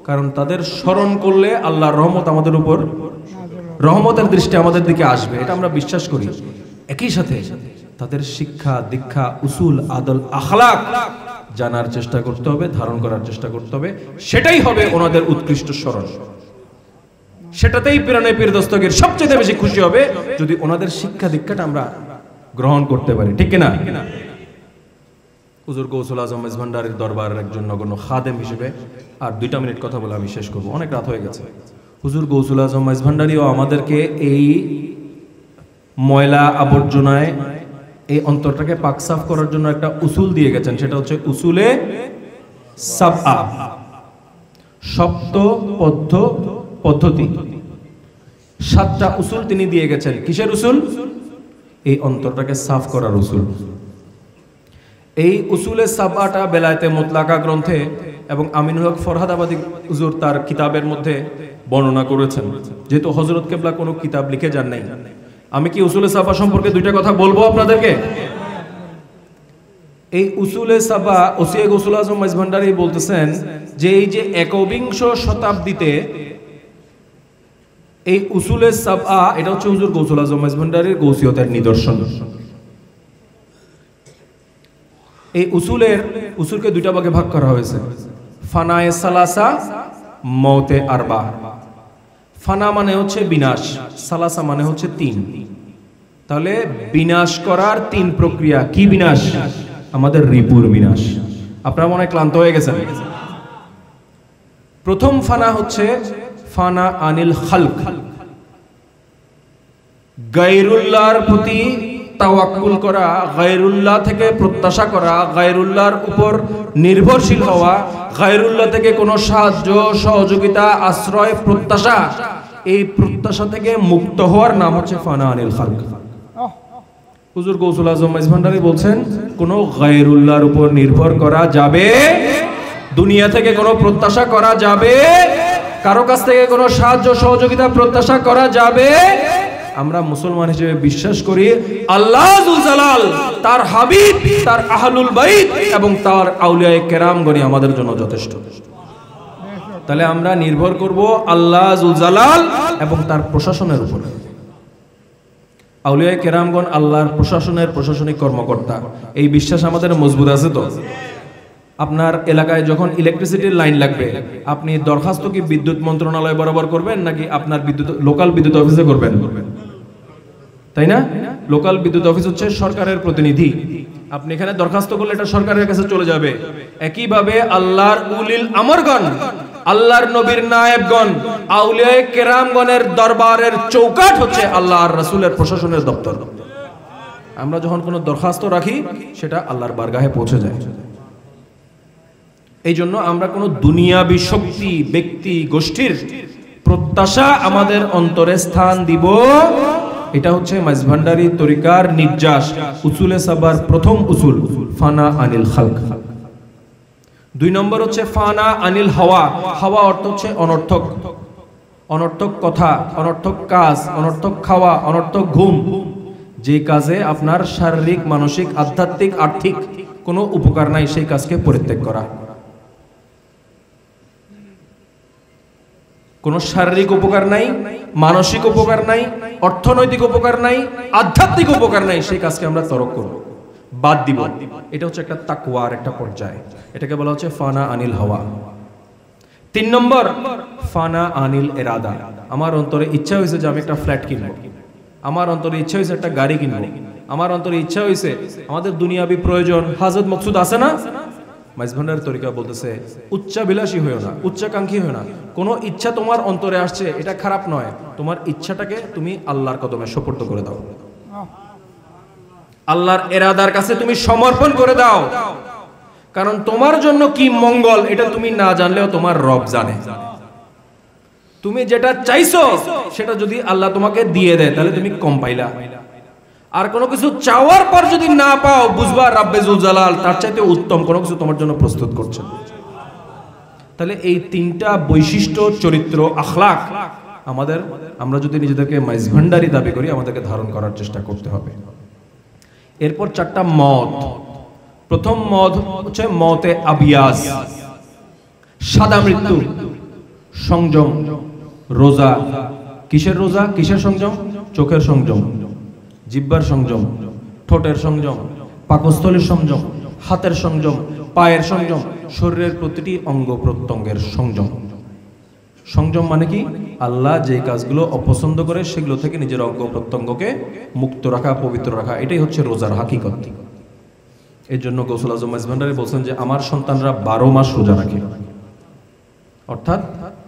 কারণ তাদের স্মরণ করলে আল্লাহর রহমত আমাদের উপর, রহমতের দৃষ্টি আমাদের দিকে আসবে, এটা আমরা বিশ্বাস করি। একই সাথে তাদের শিক্ষা দীক্ষা, উসুল, আদল, আখলাক জানার চেষ্টা করতে হবে, ধারণ করার চেষ্টা করতে হবে। সেটাই হবে ওনাদের উৎকৃষ্ট স্মরণ। সেটাতেই পীরানে পীর দস্তগীর সবচেয়ে বেশি খুশি হবে যদি ওনাদের শিক্ষা দীক্ষাটা আমরা গ্রহণ করতে পারি, ঠিক কিনা? হুজুর গৌসুল আজম মেজভান্ডারীর দরবারের একজন নগণ্য খাদেম হিসেবে আর 2টা মিনিট কথা বলে আমি শেষ করব, অনেক রাত হয়ে গেছে। হুজুর গৌসুল আজম মেজভান্ডারীও আমাদেরকে এই ময়লা আবর্জনায় এই অন্তরটাকে পাক সাফ করার জন্য একটা উসুল দিয়ে গেছেন, সেটা হচ্ছে উসুলে সাবআ, সপ্ত পদ্ধতি। 7টা উসুল তিনি দিয়ে গেছেন। কিসের উসুল? এই অন্তরটাকে সাফ করার উসুল। এই উসুলে সাবআটা বেলায়েতে মুতলাকা গ্রন্থে এবং আমিনুল হক ফরহাদাবাদী হুজুর তার কিতাবের মধ্যে বর্ণনা করেছেন। যেহেতু হযরত কেবলা কোনো কিতাব লিখে যান নাই, আমি কি উসুলে সাফা সম্পর্কে 2টা কথা বলবো আপনাদেরকে। এই উসুলে সাফা ওসিয়ে গৌসুল আজম মেজভান্ডারী বলতেছেন যে এই যে 21শ শতাব্দীতে এই উসুলে সাবআ, এটা হচ্ছে হুজুর গৌসুল আজম মেজভান্ডারীর গৌসিয়তের নিদর্শন। এই উসুলকে 2টা ভাগে ভাগ করা হয়েছে, ফানায়ে সালাসা, মওতে আরবা। ফানা মানে হচ্ছে বিনাশ, সালাসা মানে হচ্ছে 3। তাহলে বিনাশ করার 3 প্রক্রিয়া। কি বিনাশ? আমাদের রিপুর বিনাশ। আপনারা মনে হয় ক্লান্ত হয়ে গেছেন। প্রথম ফানা হচ্ছে ফানা আনিল খালক, গায়রুল্লাহর প্রতি তাওয়াক্কুল করা, গায়রুল্লাহ থেকে প্রত্যাশা করা, গায়রুল্লাহর উপর নির্ভরশীল হওয়া, গায়রুল্লাহ থেকে কোনো সাহায্য, সহযোগিতা, আশ্রয়, প্রত্যাশা, এই প্রত্যাশা থেকে মুক্ত হওয়ার নাম হচ্ছে ফানা আনিল খালক। হুজুর গৌসুল আজম মেজভান্ডারী বলছেন কোনো গায়রুল্লাহর উপর নির্ভর করা যাবে, দুনিয়া থেকে কোনো প্রত্যাশা করা যাবে, কারো কাছ থেকে কোনো সাহায্য সহযোগিতা প্রত্যাশা করা যাবে। আমরা মুসলমান হিসেবে বিশ্বাস করি আল্লাহ যুল জালাল, তার হাবিব, তার আহলুল বাইত এবং তার আউলিয়ায়ে কেরামগণ আমাদের জন্য যথেষ্ট। তাহলে আমরা নির্ভর করব আল্লাহ যুল জালাল এবং তার প্রশাসনের উপর। আউলিয়ায়ে কেরামগণ আল্লাহর প্রশাসনের প্রশাসনিক কর্মকর্তা, এই বিশ্বাস আমাদের মজবুত আছে তো? আপনার এলাকায় যখন ইলেকট্রিসিটির লাইন লাগবে, আপনি দরখাস্ত কি বিদ্যুৎ মন্ত্রণালয় বরাবর করবেন নাকি আপনার লোকাল বিদ্যুৎ অফিসে করবেন? তাই না? লোকাল বিদ্যুৎ অফিস হচ্ছে সরকারের প্রতিনিধি। আপনি এখানে দরখাস্ত করলে এটা সরকারের কাছে চলে যাবে। একইভাবে আল্লাহর উলিল আমরগণ, আল্লাহর নবীর নায়েবগণ, আউলিয়ায়ে কেরামগণের দরবারের চৌকাঠ হচ্ছে আল্লাহর রাসূলের প্রশাসনের দপ্তর। আমরা যখন কোনো দরখাস্ত রাখি সেটা আল্লাহর বারগাহে পৌঁছে যায়। এই জন্য আমরা কোনো দুনিয়াবি শক্তি, ব্যক্তি, গোষ্ঠীর প্রত্যাশা আমাদের অন্তরে স্থান দিব। এটা হচ্ছে মেজভান্ডারী তরিকার নির্যাস। উসুলে সাবার প্রথম উসুল ফানা আনিল খালক। 2 নম্বর হচ্ছে ফানা আনিল হাওয়া। হাওয়া অর্থ হচ্ছে অনর্থক, অনর্থক কথা, অনর্থক কাজ, অনর্থক খাওয়া, অনর্থক ঘুম। যে কাজে আপনার শারীরিক, মানসিক, আধ্যাত্মিক, আর্থিক কোনো উপকার নাই, সেই কাজকে পরিত্যাগ করা। কোনো শারীরিক উপকার নাই, মানসিক উপকার নাই, অর্থনৈতিক উপকার নাই, আধ্যাত্মিক উপকার নাই, সেই কাজকে আমরা তরক করব। বাদ দিব, এটা হচ্ছে একটা তাকওয়ার একটা পর্যায়। এটাকে বলা হচ্ছে ফানা আনিল হাওয়া। 3 নম্বর ফানা আনিল ইরাদা। আমার অন্তরে ইচ্ছা হয়েছে যে আমি একটা ফ্ল্যাট কিনবো, আমার অন্তরে ইচ্ছা হয়েছে একটা গাড়ি কিনবো, আমার অন্তরে ইচ্ছা হয়েছে আমাদের দুনিয়াবি প্রয়োজন হাজত মকসুদ আছে না। মাইজ ভান্ডারের তরিকা বলতেছে উচ্চাবিলাসী হয়েও না, উচ্চাকাঙ্ক্ষী হয়েও না। কোনো ইচ্ছা তোমার অন্তরে আসছে এটা খারাপ নয়, তোমার ইচ্ছাটাকে তুমি আল্লাহর কদমে সুপর্দ করে দাও, আল্লাহর ইরাদার কাছে তুমি সমর্পণ করে দাও। কারণ তোমার জন্য কি মঙ্গল এটা তুমি না জানলেও তোমার রব জানে। তুমি যেটা চাইছো সেটা যদি আল্লাহ তোমাকে দিয়ে দেয় তাহলে তুমি কম পাইলা। আর কোনো কিছু চাওয়ার পর যদি না পাও বুঝবা রাব্বে জুল জালাল তার চাইতে উত্তম কোনো কিছু তোমার জন্য প্রস্তুত করছেন। তাহলে এই 3টা বৈশিষ্ট্য, চরিত্র, আখলাক আমরা যদি নিজেদেরকে মাইজ ভান্ডারি দাবি করি আমাদেরকে ধারণ করার চেষ্টা করতে হবে। এরপর 4টা মত। প্রথম মত হচ্ছে মতে আবিয়াজ, সাদা মৃত্যু। সংযম, রোজা। কিসের রোজা, কিসের সংযম? চোখের সংযম, জিহ্বার সংযম, ঠোঁটের সংযম, পাকস্থলীর সংযম, হাতের সংযম, পায়ের সংযম, শরীরের প্রতিটি অঙ্গ প্রত্যঙ্গের সংযম। সংযম মানে কি? আল্লাহ যে কাজগুলো অপছন্দ করে সেগুলো থেকে নিজের অঙ্গ প্রত্যঙ্গকে মুক্ত রাখা, পবিত্র রাখা, এটাই হচ্ছে রোজার হাকিকত। এর জন্য গৌসুল আজম মাইজ ভান্ডারী বলছেন যে আমার সন্তানরা 12 মাস রোজা রাখে। অর্থাৎ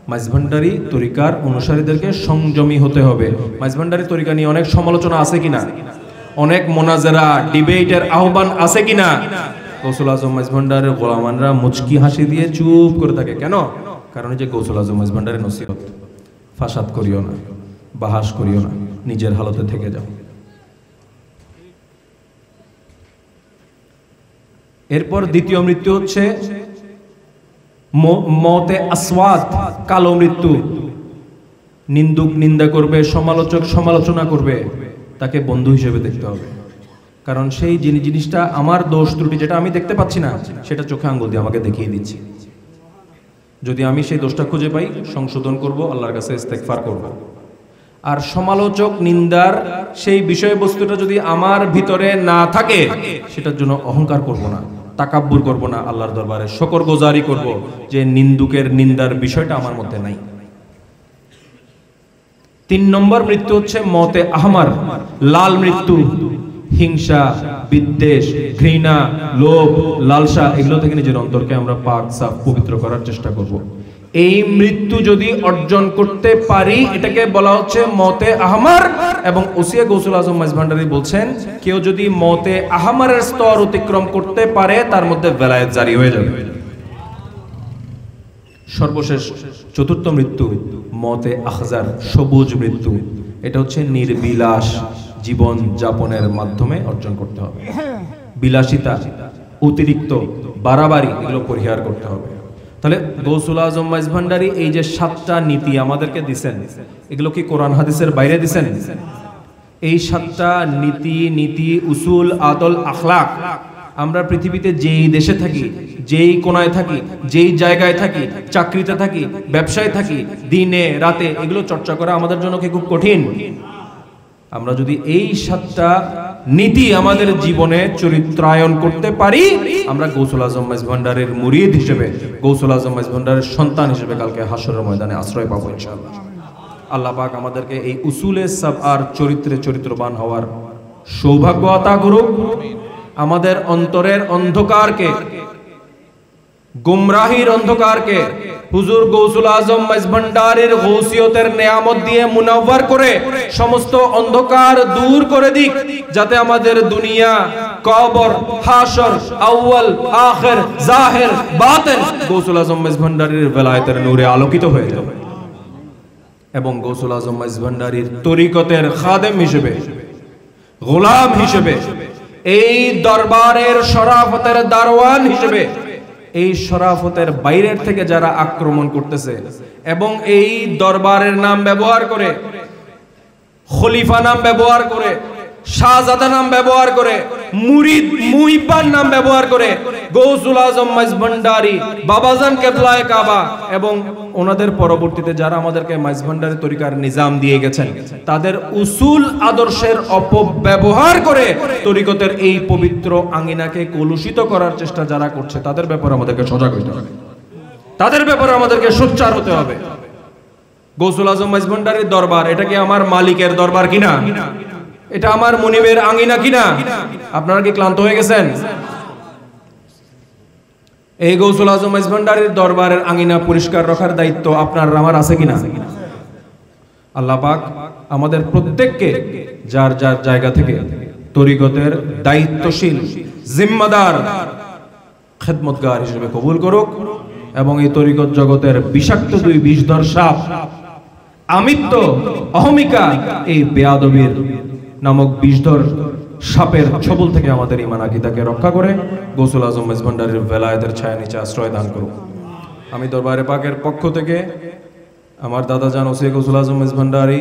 মাইজ ভান্ডারী তরিকার অনুসারীদেরকে সংযমী হতে হবে। মাইজ ভান্ডারী তরিকা নিয়ে অনেক সমালোচনা আছে কিনা, অনেক মোনাজারা, ডিবেটের আহ্বান আছে কিনা? গৌসুল আজম মাইজ ভান্ডারের গোলামানরা মুচকি হাসি দিয়ে চুপ করে থাকে। কেন? কারণ এই যে গৌসুল আজম মাইজ ভান্ডারের নসিহত, ফাসাদ করিও না, বাহাস করিও না, নিজের হালতে থেকে যাও। এরপর দ্বিতীয় মৃত্যু হচ্ছে মতে আসওয়াদ, কালো মৃত্যু। নিন্দুক নিন্দা করবে, সমালোচক সমালোচনা করবে, তাকে বন্ধু হিসেবে দেখতে হবে। কারণ সেই জিনিসটা আমার দোষ ত্রুটি যেটা আমি দেখতে পাচ্ছি না সেটা চোখে আঙ্গুল দিয়ে আমাকে দেখিয়ে দিচ্ছে। যদি আমি সেই দোষটা খুঁজে পাই সংশোধন করব, আল্লাহর কাছে ইস্তেগফার করব। আর সমালোচক নিন্দার সেই বিষয়বস্তুটা যদি আমার ভিতরে না থাকে সেটার জন্য অহংকার করব না, তাকাব্বুর করব না, আল্লাহর দরবারে শুকরগুজারি করব যে নিন্দুকের নিন্দার বিষয়টা আমার মধ্যে নাই। 3 নম্বর মৃত্যু হচ্ছে মতে আহমার, লাল মৃত্যু। হিংসা, বিদ্বেষ, ঘৃণা, লোভ, লালসা, এগুলো থেকে নিজের অন্তরকে আমরা পাক সাফ পবিত্র করার চেষ্টা করব। এই মৃত্যু যদি অর্জন করতে পারি এটাকে বলা হচ্ছে মতে আহমার। এবং ওসিয়া গৌসুল আজম মাইজ ভান্ডারী বলছেন কেউ যদি মতে আহমারের স্তর অতিক্রম করতে পারে তার মধ্যে বেলায়েত জারি হয়ে যাবে। সর্বশেষ 4র্থ মৃত্যু মতে আখজার, সবুজ মৃত্যু। এটা হচ্ছে নির্বিলাস জীবন যাপনের মাধ্যমে অর্জন করতে হবে। বিলাসিতা, অতিরিক্ত, বাড়াবাড়ি, এগুলো পরিহার করতে হবে। তাহলে গৌসুল আজম মাইজ ভান্ডারী এই যে 7টা নীতি আমাদেরকে দিছেন, এগুলো কি কোরআন হাদিসের বাইরে দিছেন? এই 7টা নীতি, উসুল, আদল, আখলাক আমরা পৃথিবীতে যেই দেশে থাকি, যেই কোনায় থাকি, যেই জায়গায় থাকি, চাকরিতে থাকি, ব্যবসায় থাকি, দিনে রাতে এগুলো চর্চা করা আমাদের জন্য কি খুব কঠিন? আমরা যদি এই 7টা নীতি আমাদের জীবনে চরিত্রায়ন করতে পারি আমরা গৌসুল আজম মাইজ ভান্ডারীর মুরিদ হিসেবে, গৌসুল আজম মাইজ ভান্ডারীর সন্তান হিসেবে কালকে হাশরের ময়দানে আশ্রয় পাবো ইনশাআল্লাহ। আল্লাহ পাক আমাদেরকে এই উসুলে সাবআর চরিত্রে চরিত্রবান হওয়ার সৌভাগ্য আতা করুক। আমাদের অন্তরের অন্ধকারকে, গুমরাহির অন্ধকারকে হুজুর গৌসুল আজম মাইজ ভান্ডারীর গৌসিয়তের নেয়ামত দিয়ে মুনাওয়ার করে সমস্ত অন্ধকার দূর করে দিক, যাতে আমাদের দুনিয়া, কবর, হাশর, আউয়াল, আখির, জাহির, বাতিন গৌসুল আজম মাইজ ভান্ডারীর বেলায়েতের নূরে আলোকিত হয়ে যাবে এবং গৌসুল আজম মাইজ ভান্ডারীর তরিকতের খাদেম হিসেবে, গোলাম হিসেবে, এই দরবারের শরাফতের দারওয়ান হিসেবে, এই শরাফতের বাইরের থেকে যারা আক্রমণ করতেছে এবং এই দরবারের নাম ব্যবহার করে, খলিফা নাম ব্যবহার করে, শাহজাদা নাম ব্যবহার করে, মুরিদ মুহিব্বার নাম ব্যবহার করে গৌসুল আজম মাইজভান্ডারি, বাবাজান কেবলায়ে কাবা এবং ওনাদের পরবর্তীতে যারা আমাদেরকে মাইজভান্ডারি তরিকার নিজাম দিয়ে গেছেন, তাদের উসুল আদর্শের অপব্যবহার করে তরিকতের এই পবিত্র আঙ্গিনাকে কলুষিত করার চেষ্টা যারা করছে, তাদের ব্যাপারে আমাদেরকে সজাগ হতে হবে, তাদের ব্যাপারে আমাদেরকে সোচ্চার হতে হবে। গৌসুল আজম মাইজভান্ডারির দরবার, এটা কি আমার মালিকের দরবার কিনা? এটা আমার মুনিবের আঙ্গিনা কিনা? আপনারা কি ক্লান্ত হয়ে গেছেন? এই গৌসুল আজম মাইজভান্ডারির দরবারের আঙ্গিনা পরিষ্কার রাখার দায়িত্ব আপনার আমার আছে কিনা? আল্লাহ পাক আমাদের প্রত্যেককে যার যার জায়গা থেকে তরিকতের দায়িত্বশীল, জিম্মাদার, খেদমতগার হিসেবে কবুল করুক এবং এই তরিকত জগতের বিষাক্ত দুই বিষধর সাপ, আমিত্ব, অহমিকা, এই বেয়াদবির নামক বিষধর সাপের ছবল থেকে আমাদের ঈমান আকীদাকে রক্ষা করে গৌসুল আজম মেজভান্ডারির ভেলায়েতের ছায়া নিচে আশ্রয় দান করুন। আমি দরবারে পাকের পক্ষ থেকে আমার দাদা জান ওসি গৌসুল আজম মেজভান্ডারি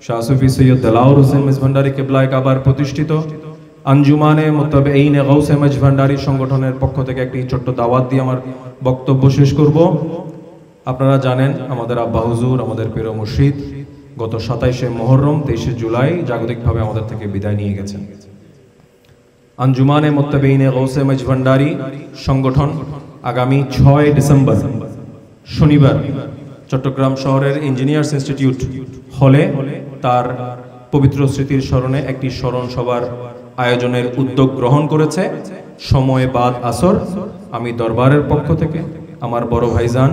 শাহ সুফি সৈয়দ দেলাওয়ার হোসেন মেজভান্ডারি কেবলায়ে কাবার প্রতিষ্ঠিত আঞ্জুমানে মুত্তাবিঈনে গাউসে মেজভান্ডারি সংগঠনের পক্ষ থেকে একটি ছোট্ট দাওয়াত দিয়ে আমার বক্তব্য শেষ করব। আপনারা জানেন আমাদের আব্বা হুজুর, আমাদের পীর মুর্শিদ গত 27শে মুহররম 23শে জুলাই জাগতিকভাবে আমাদের থেকে বিদায় নিয়ে গেছেন। আঞ্জুমানে মুত্তাবিঈনে গাউসে মেজভান্ডারি সংগঠন আগামী 6 ডিসেম্বর শনিবার চট্টগ্রাম শহরের ইঞ্জিনিয়ার্স ইনস্টিটিউট হলে তার পবিত্র স্মৃতির স্মরণে একটি স্মরণ সভার আয়োজনের উদ্যোগ গ্রহণ করেছে। সময় বাদ আসর আমি দরবারের পক্ষ থেকে, আমার বড় ভাইজান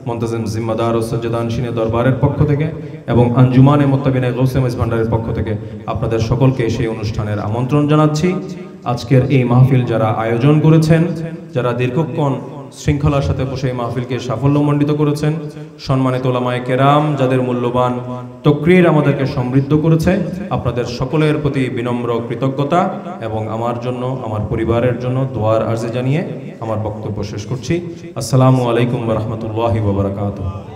মুনতাজিম জিম্মাদার ও সজ্জাদান শিনে দরবারের পক্ষ থেকে এবং আঞ্জুমানে মুত্তাবিঈনে গাউসে মেজভান্ডারির পক্ষ থেকে আপনাদের সকলকে সেই অনুষ্ঠানের আমন্ত্রণ জানাচ্ছি। আজকের এই মাহফিল যারা আয়োজন করেছেন, যারা দীর্ঘক্ষণ শৃঙ্খলার সাথে বসে এই মাহফিলকে সাফল্যমণ্ডিত করেছেন, সম্মানিত উলামায়ে কেরাম যাদের মূল্যবান তকরির আমাদেরকে সমৃদ্ধ করেছে, আপনাদের সকলের প্রতি বিনম্র কৃতজ্ঞতা এবং আমার জন্য, আমার পরিবারের জন্য দোয়ার আর্জি জানিয়ে আমার বক্তব্য শেষ করছি। আসসালামু আলাইকুম ওয়া রাহমাতুল্লাহি ওয়া বারাকাতুহু।